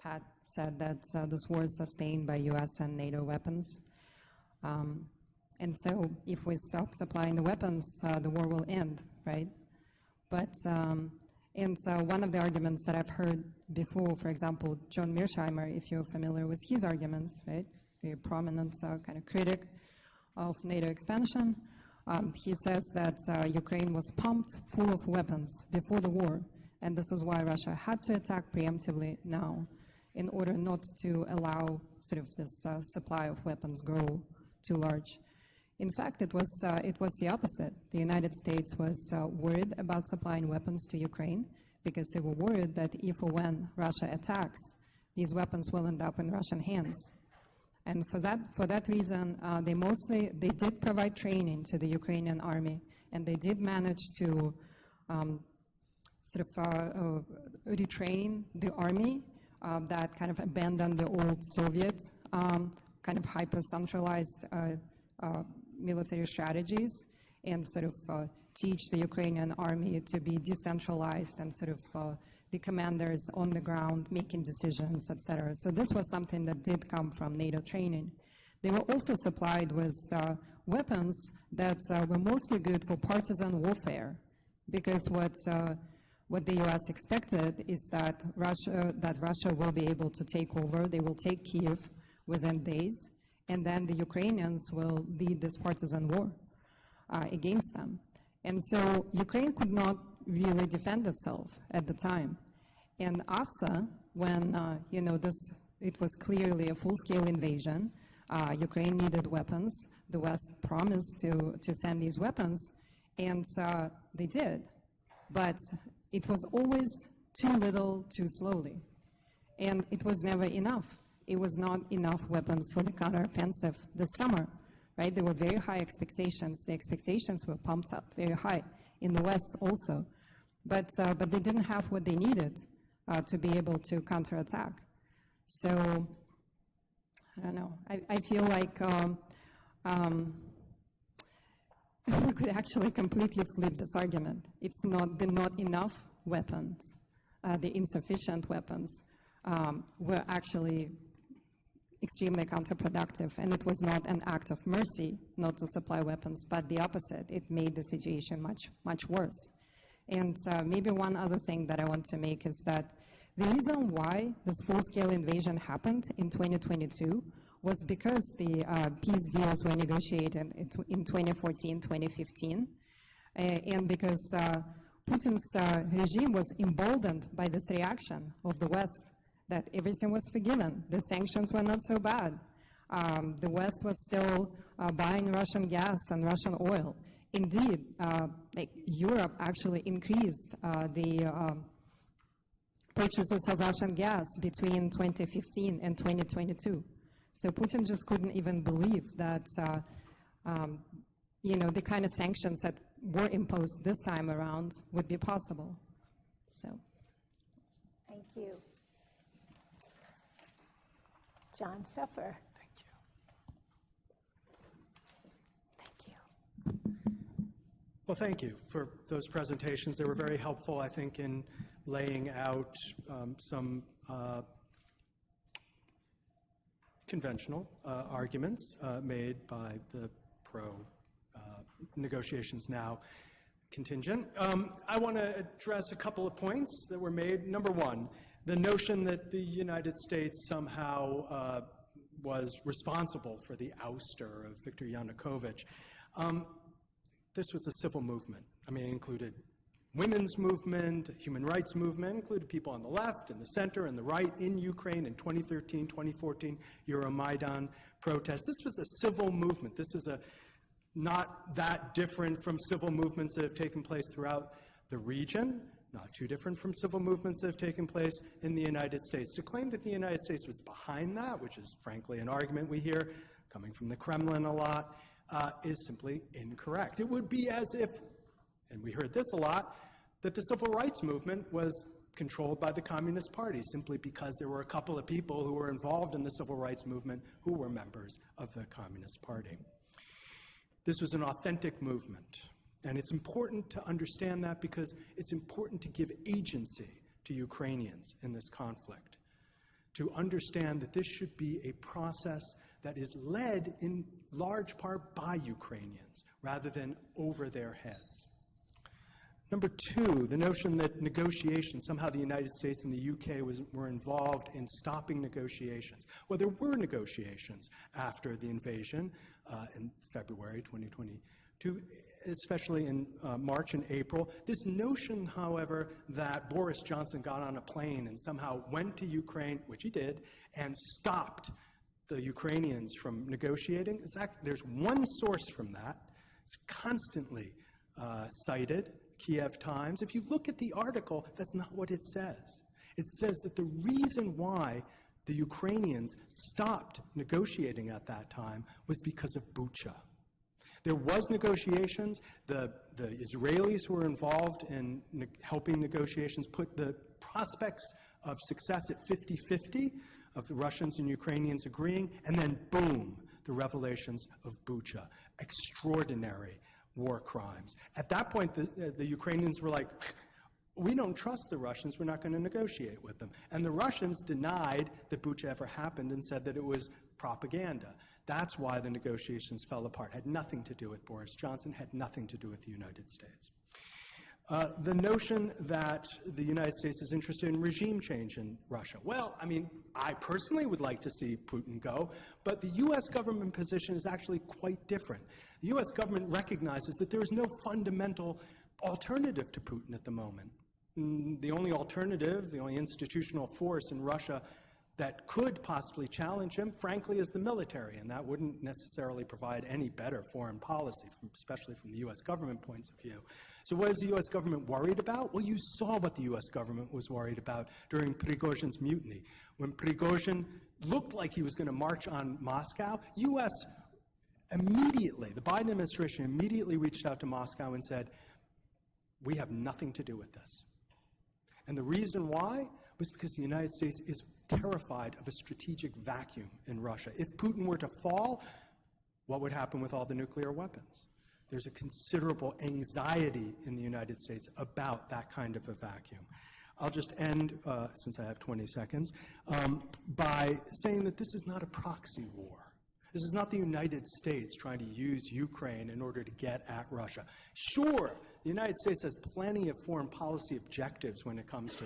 B: Pat said that this war is sustained by US and NATO weapons. And so if we stop supplying the weapons, the war will end, right? But, and so one of the arguments that I've heard before, for example, John Mearsheimer, if you're familiar with his arguments, right? Very prominent kind of critic of NATO expansion. He says that Ukraine was pumped full of weapons before the war, and this is why Russia had to attack preemptively now in order not to allow sort of this supply of weapons grow too large. In fact, it was the opposite. The United States was worried about supplying weapons to Ukraine because they were worried that if or when Russia attacks, these weapons will end up in Russian hands. And for that reason, they did provide training to the Ukrainian army, and they did manage to retrain the army that kind of abandoned the old Soviet kind of hyper-centralized military strategies and sort of teach the Ukrainian army to be decentralized and sort of the commanders on the ground making decisions, etc. So this was something that did come from NATO training. They were also supplied with weapons that were mostly good for partisan warfare, because what the U.S. expected is that Russia will be able to take over. They will take Kyiv within days, and then the Ukrainians will lead this partisan war against them. And so Ukraine could not really defend itself at the time. And after, when it was clearly a full-scale invasion, Ukraine needed weapons. The West promised to send these weapons, and they did. But it was always too little, too slowly. And it was never enough. It was not enough weapons for the counteroffensive this summer, right? There were very high expectations. The expectations were pumped up very high in the West also. But they didn't have what they needed to be able to counterattack. So, I don't know. I feel like we could actually completely flip this argument. It's not the not enough weapons, the insufficient weapons were actually extremely counterproductive, and it was not an act of mercy not to supply weapons, but the opposite. It made the situation much, much worse. And maybe one other thing that I want to make is that the reason why this full-scale invasion happened in 2022 was because the peace deals were negotiated in 2014, 2015, and because Putin's regime was emboldened by this reaction of the West, that everything was forgiven. The sanctions were not so bad. The West was still buying Russian gas and Russian oil. Indeed, Europe actually increased the purchases of Russian gas between 2015 and 2022. So Putin just couldn't even believe that, the kind of sanctions that were imposed this time around would be possible. So,
A: Thank you. John Pfeffer. Thank you.
C: Well, thank you for those presentations. They were very helpful, I think, in laying out some conventional arguments made by the pro-negotiations now contingent. I want to address a couple of points that were made. Number one, the notion that the United States somehow was responsible for the ouster of Viktor Yanukovych. This was a civil movement. I mean, it included women's movement, human rights movement, included people on the left and the center and the right in Ukraine in 2013, 2014, Euromaidan protests. This was a civil movement. This is not that different from civil movements that have taken place throughout the region, not too different from civil movements that have taken place in the United States. To claim that the United States was behind that, which is frankly an argument we hear coming from the Kremlin a lot, is simply incorrect. It would be as if, and we heard this a lot, that the civil rights movement was controlled by the Communist Party simply because there were a couple of people who were involved in the civil rights movement who were members of the Communist Party. This was an authentic movement, and it's important to understand that because it's important to give agency to Ukrainians in this conflict, to understand that this should be a process that is led in large part by Ukrainians rather than over their heads. Number two, the notion that negotiations, somehow the United States and the UK were involved in stopping negotiations. Well, there were negotiations after the invasion in February 2022, especially in March and April. This notion, however, that Boris Johnson got on a plane and somehow went to Ukraine, which he did, and stopped the Ukrainians from negotiating, there's one source from that. It's constantly cited, Kiev Times. If you look at the article, that's not what it says. It says that the reason why the Ukrainians stopped negotiating at that time was because of Bucha. There was negotiations. The Israelis who were involved in helping negotiations put the prospects of success at 50-50, of the Russians and Ukrainians agreeing, and then boom, the revelations of Bucha. Extraordinary war crimes. At that point, the Ukrainians were like, we don't trust the Russians, we're not going to negotiate with them. And the Russians denied that Bucha ever happened and said that it was propaganda. That's why the negotiations fell apart. Had nothing to do with Boris Johnson, had nothing to do with the United States. The notion that the United States is interested in regime change in Russia. Well, I mean, I personally would like to see Putin go, but the U.S. government position is actually quite different. The U.S. government recognizes that there is no fundamental alternative to Putin at the moment. The only alternative, the only institutional force in Russia that could possibly challenge him, frankly, is the military, and that wouldn't necessarily provide any better foreign policy, especially from the U.S. government points of view. So what is the U.S. government worried about? Well, you saw what the U.S. government was worried about during Prigozhin's mutiny. When Prigozhin looked like he was going to march on Moscow, U.S. immediately, the Biden administration immediately reached out to Moscow and said, we have nothing to do with this. And the reason why was because the United States is terrified of a strategic vacuum in Russia. If Putin were to fall, what would happen with all the nuclear weapons? There's a considerable anxiety in the United States about that kind of a vacuum. I'll just end, since I have 20 seconds, by saying that this is not a proxy war. This is not the United States trying to use Ukraine in order to get at Russia. Sure, the United States has plenty of foreign policy objectives when it comes to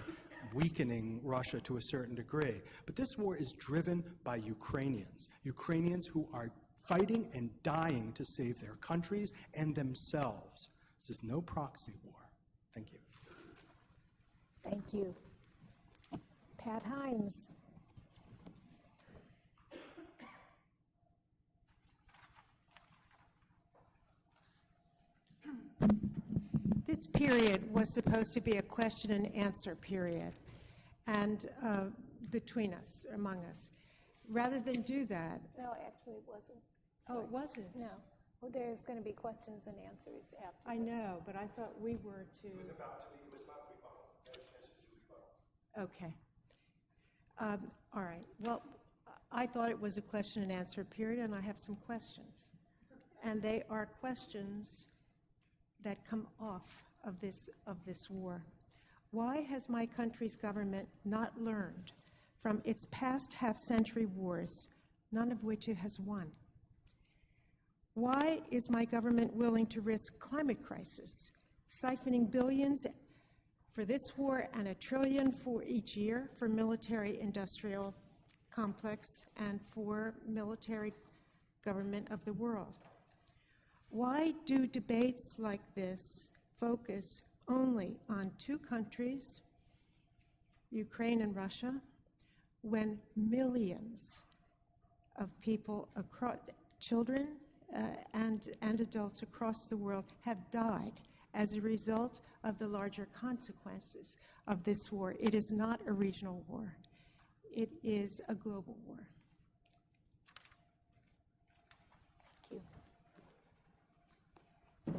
C: weakening Russia to a certain degree. But this war is driven by Ukrainians, Ukrainians who are fighting and dying to save their countries and themselves. This is no proxy war. Thank you.
A: Thank you. Pat Hines.
D: This period was supposed to be a question and answer period, and between us, among us. Rather than do that,
A: No, actually it wasn't.
D: oh, it wasn't.
A: No. Well, there's going to be questions and answers after
D: I
A: this.
D: know, but I thought we were to. Okay. All right. Well, I thought it was a question and answer period, and I have some questions. And they are questions that come off of this war. Why has my country's government not learned from its past half-century wars, none of which it has won? Why is my government willing to risk climate crisis, siphoning billions for this war and $1 trillion for each year for military-industrial complex and for military government of the world. Why do debates like this focus only on two countries, Ukraine and Russia, when millions of people, children and adults across the world have died as a result of the larger consequences of this war? It is not a regional war. It is a global war.
A: Thank you.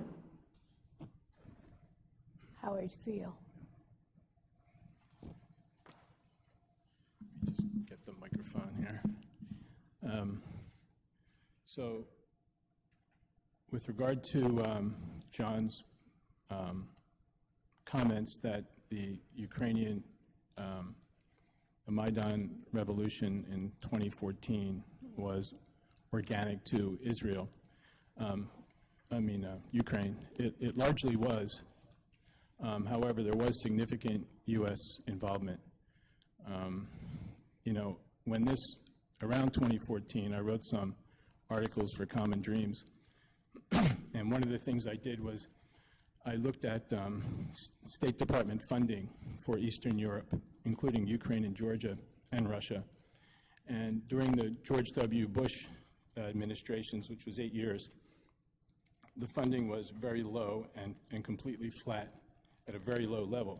A: Howard Feel.
E: Just get the microphone here. So with regard to John's comments that the Ukrainian the Maidan revolution in 2014 was organic to Israel, Ukraine. It largely was. However, there was significant U.S. involvement. When around 2014, I wrote some articles for Common Dreams, and one of the things I did was I looked at State Department funding for Eastern Europe, including Ukraine and Georgia and Russia. And during the George W. Bush administrations, which was 8 years, the funding was very low and completely flat at a very low level.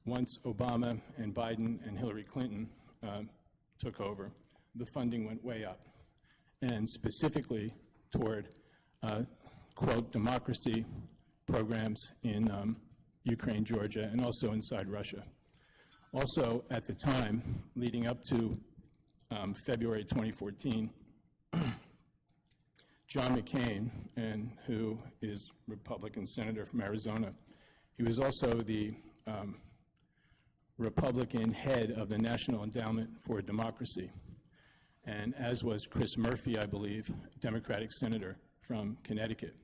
E: Once Obama and Biden and Hillary Clinton took over, the funding went way up, and specifically toward, quote, democracy programs in Ukraine, Georgia, and also inside Russia. Also, at the time, leading up to February 2014, John McCain, who is Republican senator from Arizona, he was also the Republican head of the National Endowment for Democracy, and as was Chris Murphy, I believe, Democratic senator from Connecticut.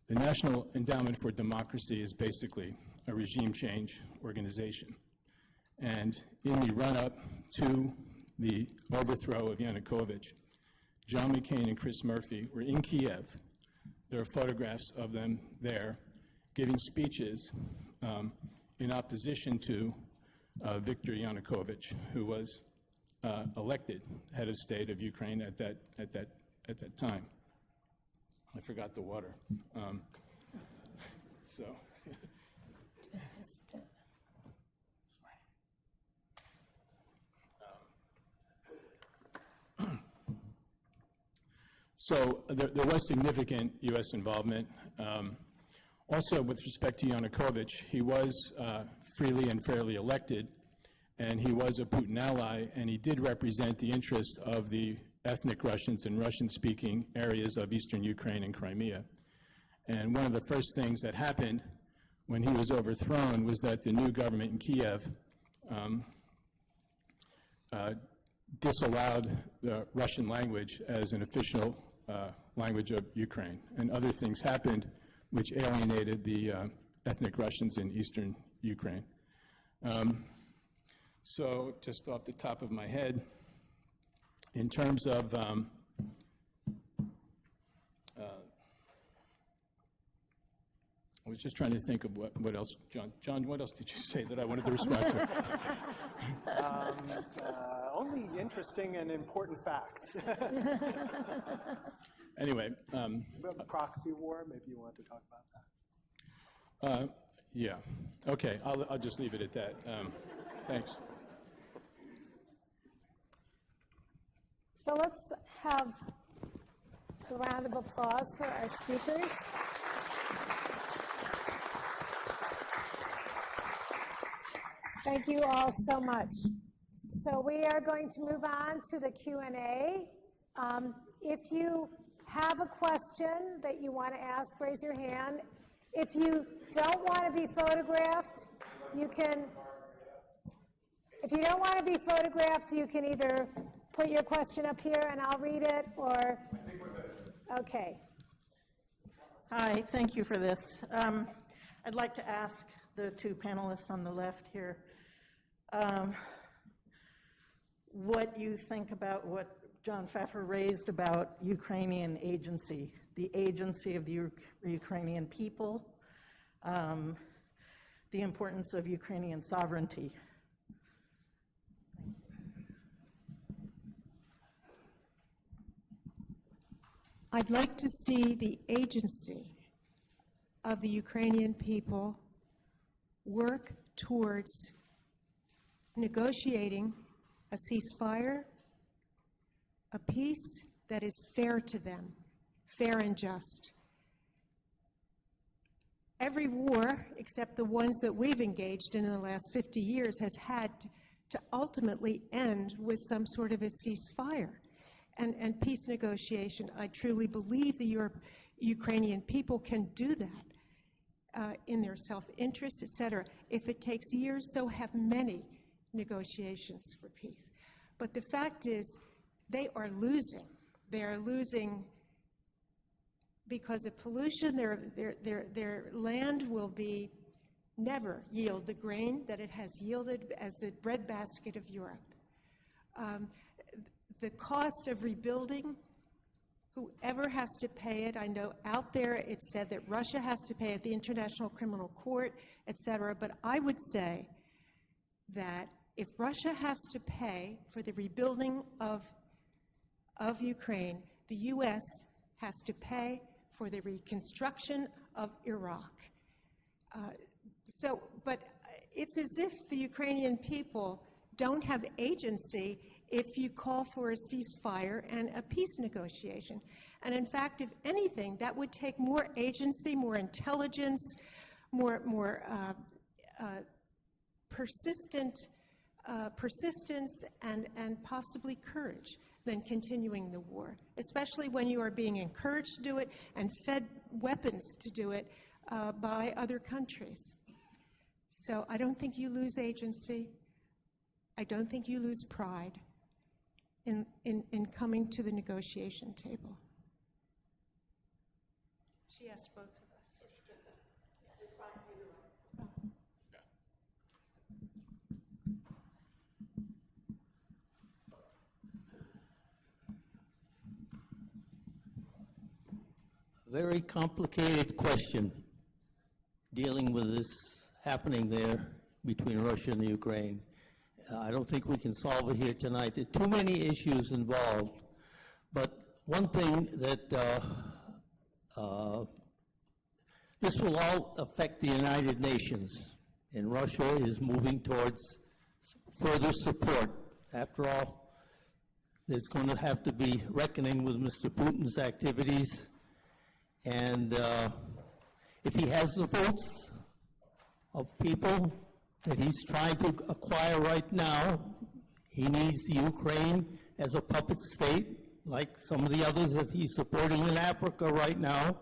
E: The National Endowment for Democracy is basically a regime change organization. And in the run-up to the overthrow of Yanukovych, John McCain and Chris Murphy were in Kiev. There are photographs of them there giving speeches in opposition to Viktor Yanukovych, who was elected head of state of Ukraine at that time. I forgot the water. So there was significant U.S. involvement. Also, with respect to Yanukovych, he was freely and fairly elected, and he was a Putin ally, and he did represent the interests of the ethnic Russians and Russian-speaking areas of eastern Ukraine and Crimea. And one of the first things that happened when he was overthrown was that the new government in Kiev disallowed the Russian language as an official language of Ukraine. And other things happened which alienated the ethnic Russians in eastern Ukraine. So just off the top of my head, in terms of I was just trying to think of what else, John, what else did you say that I wanted to respond to?
C: Only interesting and important facts.
E: Anyway.
C: Proxy war, maybe you want to talk about that.
E: Yeah. Okay, I'll just leave it at that. Thanks.
A: So let's have a round of applause for our speakers. Thank you all so much. So we are going to move on to the Q&A. If you have a question that you want to ask, raise your hand. If you don't want to be photographed, you can, if you don't want to be photographed, you can either put your question up here and I'll read it, or, okay.
F: Hi, thank you for this. I'd like to ask the two panelists on the left here what you think about what John Pfeffer raised about Ukrainian agency, the agency of the Ukrainian people, the importance of Ukrainian sovereignty.
D: I'd like to see the agency of the Ukrainian people work towards negotiating a ceasefire, a peace that is fair to them, fair and just. Every war, except the ones that we've engaged in the last 50 years, has had to ultimately end with some sort of a ceasefire and peace negotiation. I truly believe the Ukrainian people can do that in their self-interest, et cetera. If it takes years, so have many negotiations for peace. But the fact is, they are losing. They are losing because of pollution. Their land will never yield the grain that it has yielded as the breadbasket of Europe. The cost of rebuilding, whoever has to pay it, I know out there it's said that Russia has to pay at the International Criminal Court, et cetera, but I would say that if Russia has to pay for the rebuilding of Ukraine, the U.S. has to pay for the reconstruction of Iraq. But it's as if the Ukrainian people don't have agency if you call for a ceasefire and a peace negotiation. And in fact, if anything, that would take more agency, more intelligence, more persistence and possibly courage than continuing the war, especially when you are being encouraged to do it and fed weapons to do it by other countries. So I don't think you lose agency. I don't think you lose pride in coming to the negotiation table. She asked both of us.
G: Very complicated question dealing with this happening there between Russia and Ukraine. I don't think we can solve it here tonight. There are too many issues involved. But one thing that this will all affect the United Nations, and Russia is moving towards further support. After all, there's going to have to be reckoning with Mr. Putin's activities. And if he has the votes of people that he's trying to acquire right now, he needs Ukraine as a puppet state, like some of the others that he's supporting in Africa right now.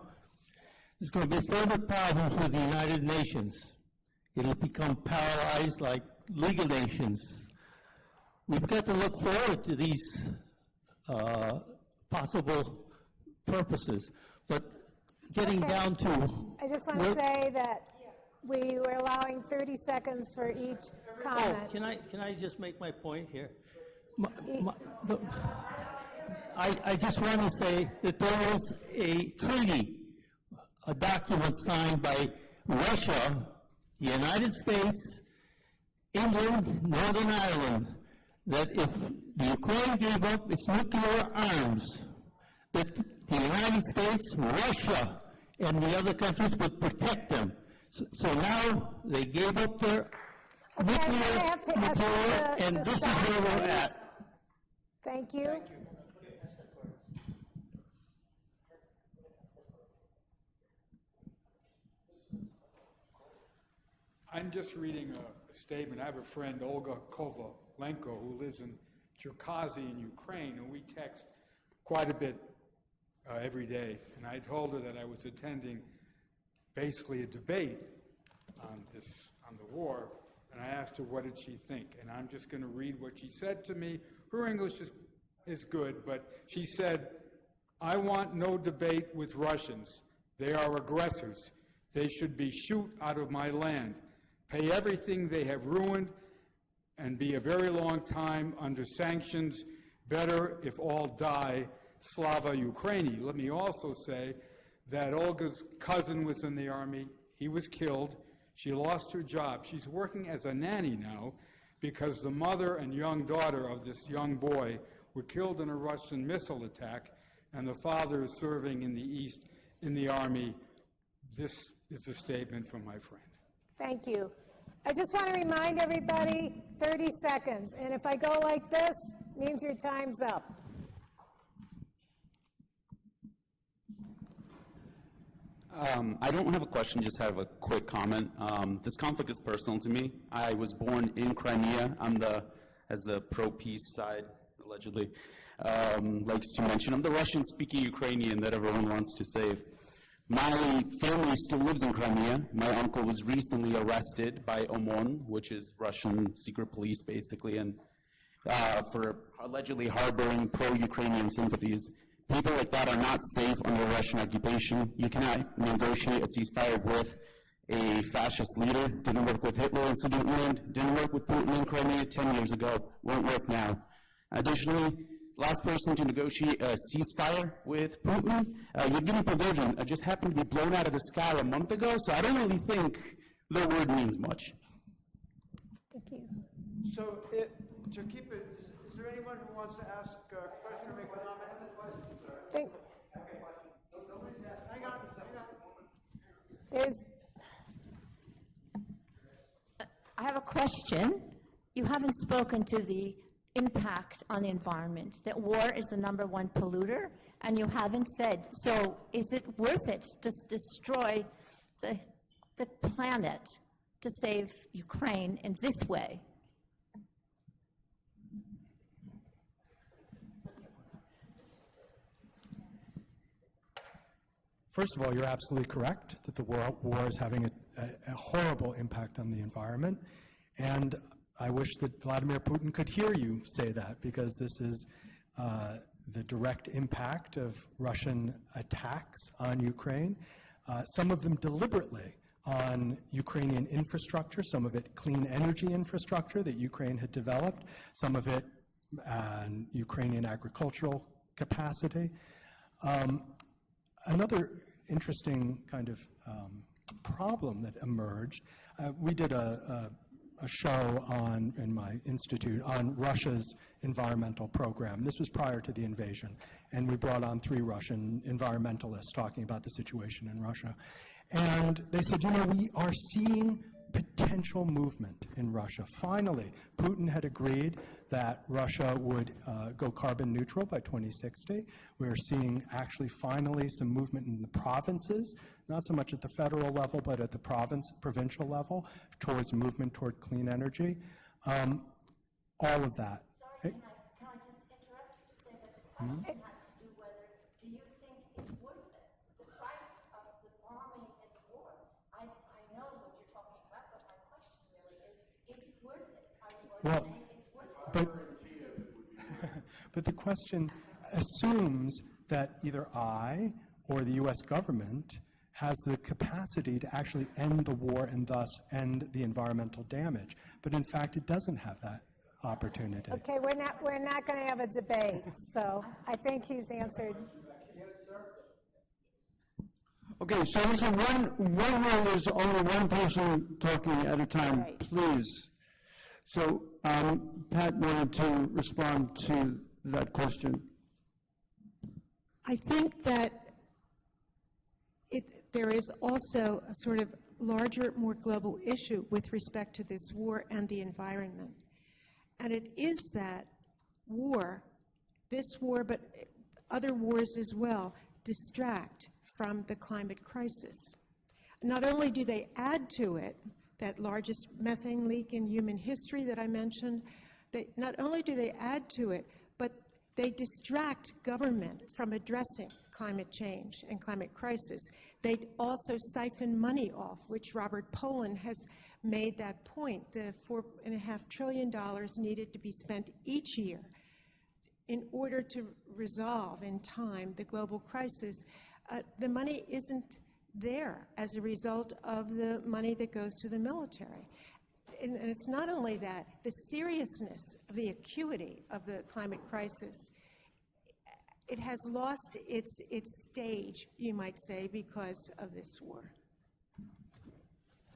G: There's going to be further problems with the United Nations. It'll become paralyzed like League of Nations. We've got to look forward to these possible purposes. But getting
A: Okay.
G: down to...
A: I just want to say that we were allowing 30 seconds for each comment.
G: Oh, can I just make my point here? I just want to say that there was a treaty, a document signed by Russia, the United States, England, Northern Ireland, that if the Ukraine gave up its nuclear arms, that the United States, Russia, and the other countries would protect them. So now they gave up their
A: Okay, I'm
G: nuclear
A: gonna have to ask
G: material,
A: you
G: and
A: to
G: this is
A: stop,
G: where we're
A: please.
G: at.
A: Thank you.
H: I'm just reading a statement. I have a friend, Olga Kovalenko, who lives in Cherkasy in Ukraine, and we text quite a bit every day. And I told her that I was attending basically a debate on the war, and I asked her what did she think. And I'm just going to read what she said to me. Her English is good, but she said, "I want no debate with Russians. They are aggressors. They should be shoot out of my land, pay everything they have ruined, and be a very long time under sanctions. Better if all die. Slava Ukraini. Let me also say that Olga's cousin was in the army. He was killed. She lost her job. She's working as a nanny now because the mother and young daughter of this young boy were killed in a Russian missile attack, and the father is serving in the East in the army. This is a statement from my friend.
A: Thank you. I just want to remind everybody, 30 seconds. And if I go like this, means your time's up.
I: I don't have a question, just have a quick comment. This conflict is personal to me. I was born in Crimea. As the pro-peace side, allegedly, likes to mention, I'm the Russian-speaking Ukrainian that everyone wants to save. My family still lives in Crimea. My uncle was recently arrested by OMON, which is Russian secret police, basically, and for allegedly harboring pro-Ukrainian sympathies. People like that are not safe under Russian occupation. You cannot negotiate a ceasefire with a fascist leader. Didn't work with Hitler in Sudetenland. Didn't work with Putin in Crimea 10 years ago. Won't work now. Additionally, last person to negotiate a ceasefire with Putin, Yevgeny Prigozhin, just happened to be blown out of the sky a month ago, so I don't really think the word means much.
A: Thank you.
J: So, to keep it, is there anyone who wants to ask a question or make a comment?
A: Thank,
J: Hang on.
A: there's,
K: I have a question. You haven't spoken to the impact on the environment, that war is the #1 polluter, and you haven't said, so is it worth it to destroy the planet to save Ukraine in this way?
C: First of all, you're absolutely correct that the war is having a horrible impact on the environment. And I wish that Vladimir Putin could hear you say that, because this is the direct impact of Russian attacks on Ukraine, some of them deliberately on Ukrainian infrastructure, some of it clean energy infrastructure that Ukraine had developed, some of it Ukrainian agricultural capacity. Another interesting kind of problem that emerged, we did a show in my institute on Russia's environmental program. This was prior to the invasion, and we brought on 3 Russian environmentalists talking about the situation in Russia. And they said, we are seeing potential movement in Russia. Finally, Putin had agreed that Russia would go carbon neutral by 2060. We're seeing actually finally some movement in the provinces, not so much at the federal level, but at the provincial level, towards movement toward clean energy. All of that.
K: Sorry, can I just interrupt you to say that the question has to do whether, do you think it's worth it? The price of the bombing and the war. I know what you're talking about, but my question really is it worth it? Are you saying it's worth it?
C: But the question assumes that either I or the U.S. government has the capacity to actually end the war and thus end the environmental damage. But in fact, it doesn't have that opportunity.
A: okay, we're not going to have a debate, so I think he's answered.
J: Okay, so listen, one rule is only one person talking at a time,
A: Right.
J: please. So Pat wanted to respond to that question.
D: I think that there is also a sort of larger, more global issue with respect to this war and the environment. And it is that war, this war, but other wars as well, distract from the climate crisis. Not only do they add to it, that largest methane leak in human history that I mentioned, not only do they add to it, but they distract government from addressing climate change and climate crisis. They also siphon money off, which Robert Poland has made that point, the $4.5 trillion needed to be spent each year in order to resolve in time the global crisis. The money isn't there as a result of the money that goes to the military. And it's not only that, the seriousness of the acuity of the climate crisis, it has lost its stage, you might say, because of this war.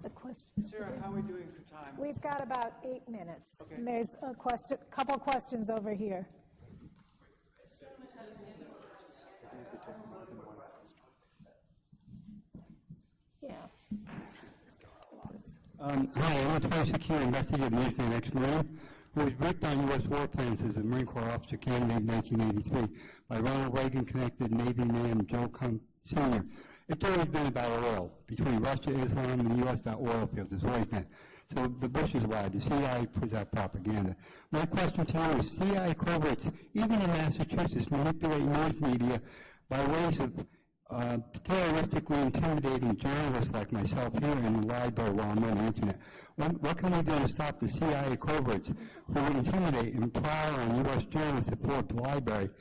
A: The question.
L: Sarah, how are we doing for time?
A: We've got about 8 minutes. And there's a couple questions over here. Yeah.
J: Hi, I'm a 26-year investigative newsman ex-Marine who was briefed on U.S. war plans as a Marine Corps officer candidate in 1983 by Ronald Reagan-connected Navy man Joe Kump Sr. It's always been about oil. Between Russia, Islam, and the U.S. about oil fields. It's always been. So the Bushes lied. The CIA puts out propaganda. My question to you is, CIA coverts, even in Massachusetts, manipulate news media by ways of terroristically intimidating journalists like myself here in the library while I'm on the internet. What can we do to stop the CIA coverts who intimidate and prowl on U.S. journalists at Forbes Library?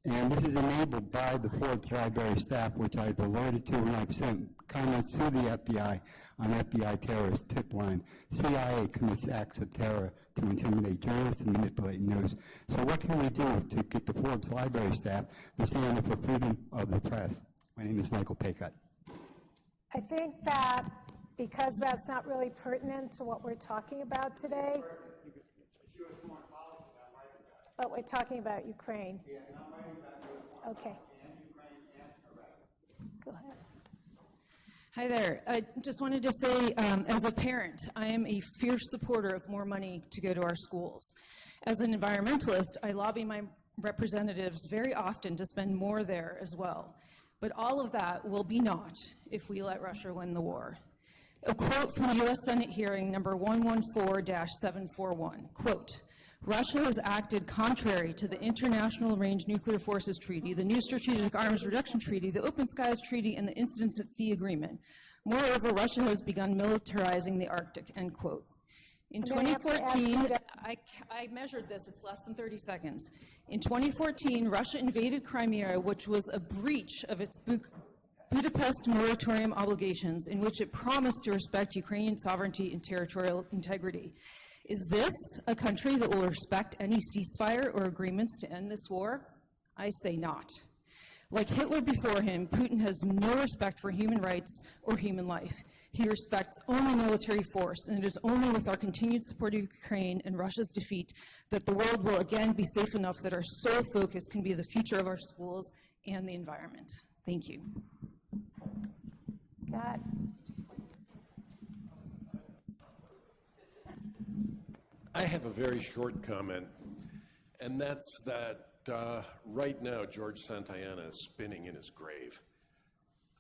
J: And this is enabled by the Forbes Library staff, which I've alerted to, and I've sent comments to the FBI on FBI terrorist tip line. CIA commits acts of terror to intimidate journalists and manipulate news. So what can we do to get the Forbes Library staff to stand up for freedom of the press? My name is Michael Paycutt.
A: I think that because that's not really pertinent to what we're talking about today, but we're talking about Ukraine. Okay. Go ahead.
M: Hi there. I just wanted to say, as a parent, I am a fierce supporter of more money to go to our schools. As an environmentalist, I lobby my representatives very often to spend more there as well. But all of that will be naught if we let Russia win the war. A quote from U.S. Senate hearing number 114-741, quote, Russia has acted contrary to the International Range Nuclear Forces Treaty, the New Strategic Arms Reduction Treaty, the Open Skies Treaty, and the Incidents at Sea Agreement. Moreover, Russia has begun militarizing the Arctic, end quote. In 2014, I measured this, it's less than 30 seconds. In 2014, Russia invaded Crimea, which was a breach of its Budapest moratorium obligations, in which it promised to respect Ukrainian sovereignty and territorial integrity. Is this a country that will respect any ceasefire or agreements to end this war? I say not. Like Hitler before him, Putin has no respect for human rights or human life. He respects only military force, and it is only with our continued support of Ukraine and Russia's defeat that the world will again be safe enough that our sole focus can be the future of our schools and the environment. Thank you.
A: God.
N: I have a very short comment, and that's that right now George Santayana is spinning in his grave.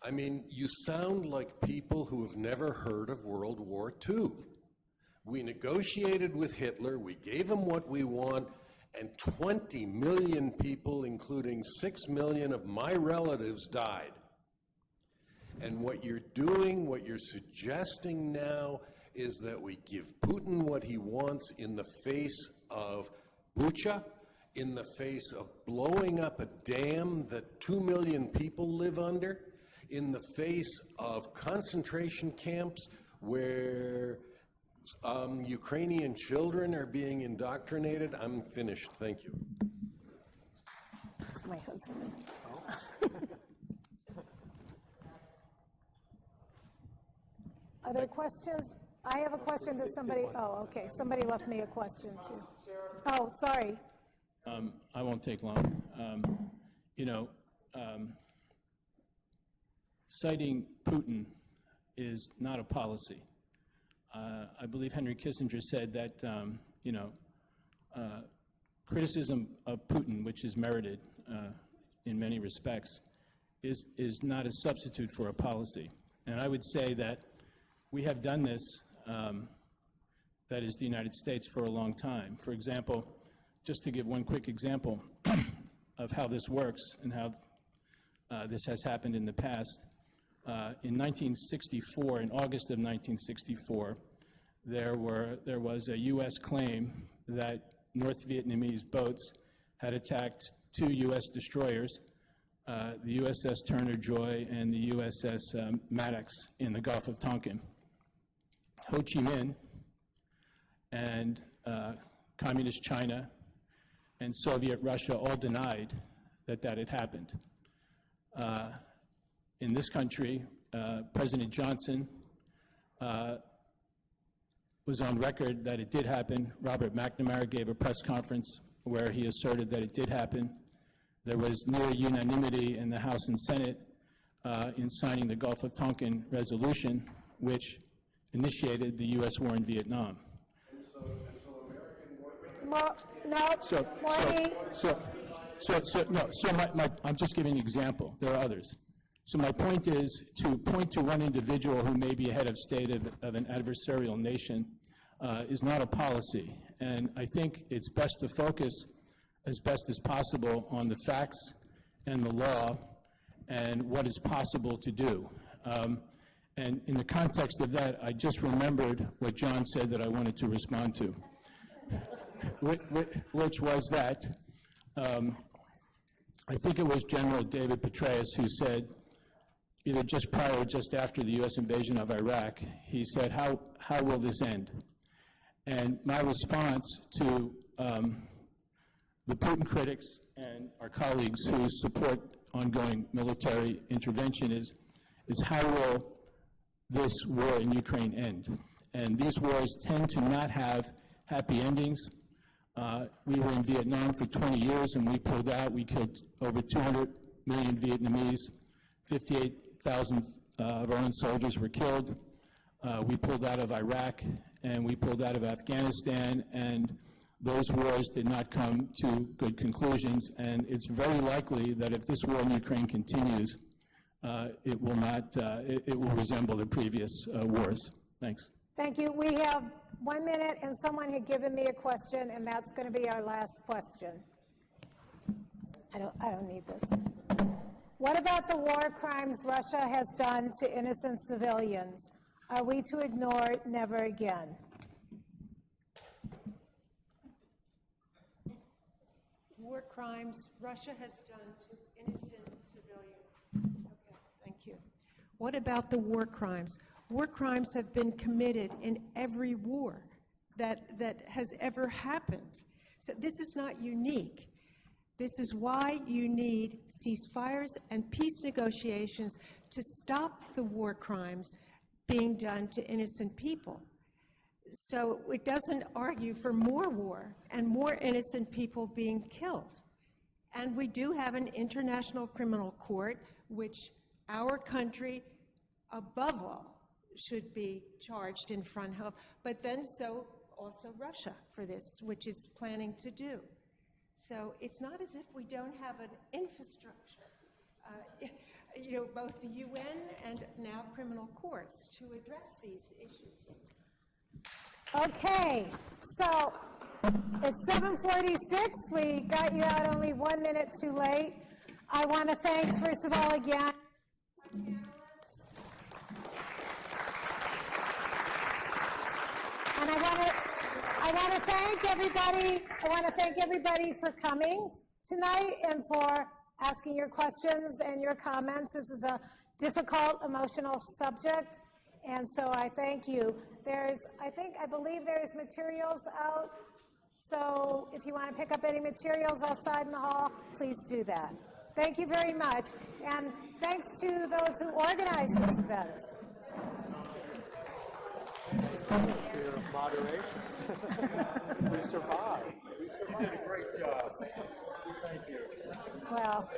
N: I mean, you sound like people who have never heard of World War II. We negotiated with Hitler, we gave him what we want, and 20 million people, including 6 million of my relatives, died. And what you're doing, what you're suggesting now, is that we give Putin what he wants in the face of Bucha, in the face of blowing up a dam that 2 million people live under, in the face of concentration camps where Ukrainian children are being indoctrinated. I'm finished. Thank you.
A: That's my husband. Other questions? I have a question that somebody, oh, okay, somebody left me a question too. Oh, sorry.
E: I won't take long. Citing Putin is not a policy. I believe Henry Kissinger said that, criticism of Putin, which is merited in many respects, is not a substitute for a policy. And I would say that we have done this, that is the United States, for a long time. For example, just to give one quick example of how this works and how this has happened in the past, in 1964, in August of 1964, there was a U.S. claim that North Vietnamese boats had attacked 2 U.S. destroyers the USS Turner Joy and the USS Maddox in the Gulf of Tonkin. Ho Chi Minh and Communist China and Soviet Russia all denied that that had happened. In this country, President Johnson was on record that it did happen. Robert McNamara gave a press conference where he asserted that it did happen. There was near unanimity in the House and Senate in signing the Gulf of Tonkin resolution, which initiated the U.S. war in Vietnam. I'm just giving an example. There are others. So my point is to point to one individual who may be a head of state of an adversarial nation is not a policy. And I think it's best to focus as best as possible on the facts and the law and what is possible to do. And in the context of that, I just remembered what John said that I wanted to respond to, which was that I think it was General David Petraeus who said, either just prior or just after the U.S. invasion of Iraq, he said, how will this end? And my response to the Putin critics and our colleagues who support ongoing military intervention is how will this war in Ukraine end? And these wars tend to not have happy endings. We were in Vietnam for 20 years and we pulled out. We killed over 200 million Vietnamese. 58,000 of our own soldiers were killed. We pulled out of Iraq and we pulled out of Afghanistan, and those wars did not come to good conclusions. And it's very likely that if this war in Ukraine continues, it will not. It will resemble the previous wars. Thanks.
A: Thank you. We have 1 minute, and someone had given me a question, and that's going to be our last question. I don't need this. What about the war crimes Russia has done to innocent civilians? Are we to ignore it? Never again?
D: War crimes Russia has done to innocent civilians. Okay, thank you. What about the war crimes? War crimes have been committed in every war that has ever happened. So this is not unique. This is why you need ceasefires and peace negotiations to stop the war crimes being done to innocent people. So it doesn't argue for more war and more innocent people being killed. And we do have an international criminal court, which our country, above all, should be charged in front of, but then so also Russia for this, which it's planning to do. So it's not as if we don't have an infrastructure, both the UN and now criminal courts to address these issues.
A: Okay, so it's 7:46. We got you out only 1 minute too late. I want to thank, first of all, again, our panelists. And I want to thank everybody. I want to thank everybody for coming tonight and for asking your questions and your comments. This is a difficult, emotional subject, and so I thank you. I believe there's materials out, so if you want to pick up any materials outside in the hall, please do that. Thank you very much, and thanks to those who organized this event.
C: Thank you for your moderation. We survived. We did a great job. Thank you.
A: Well.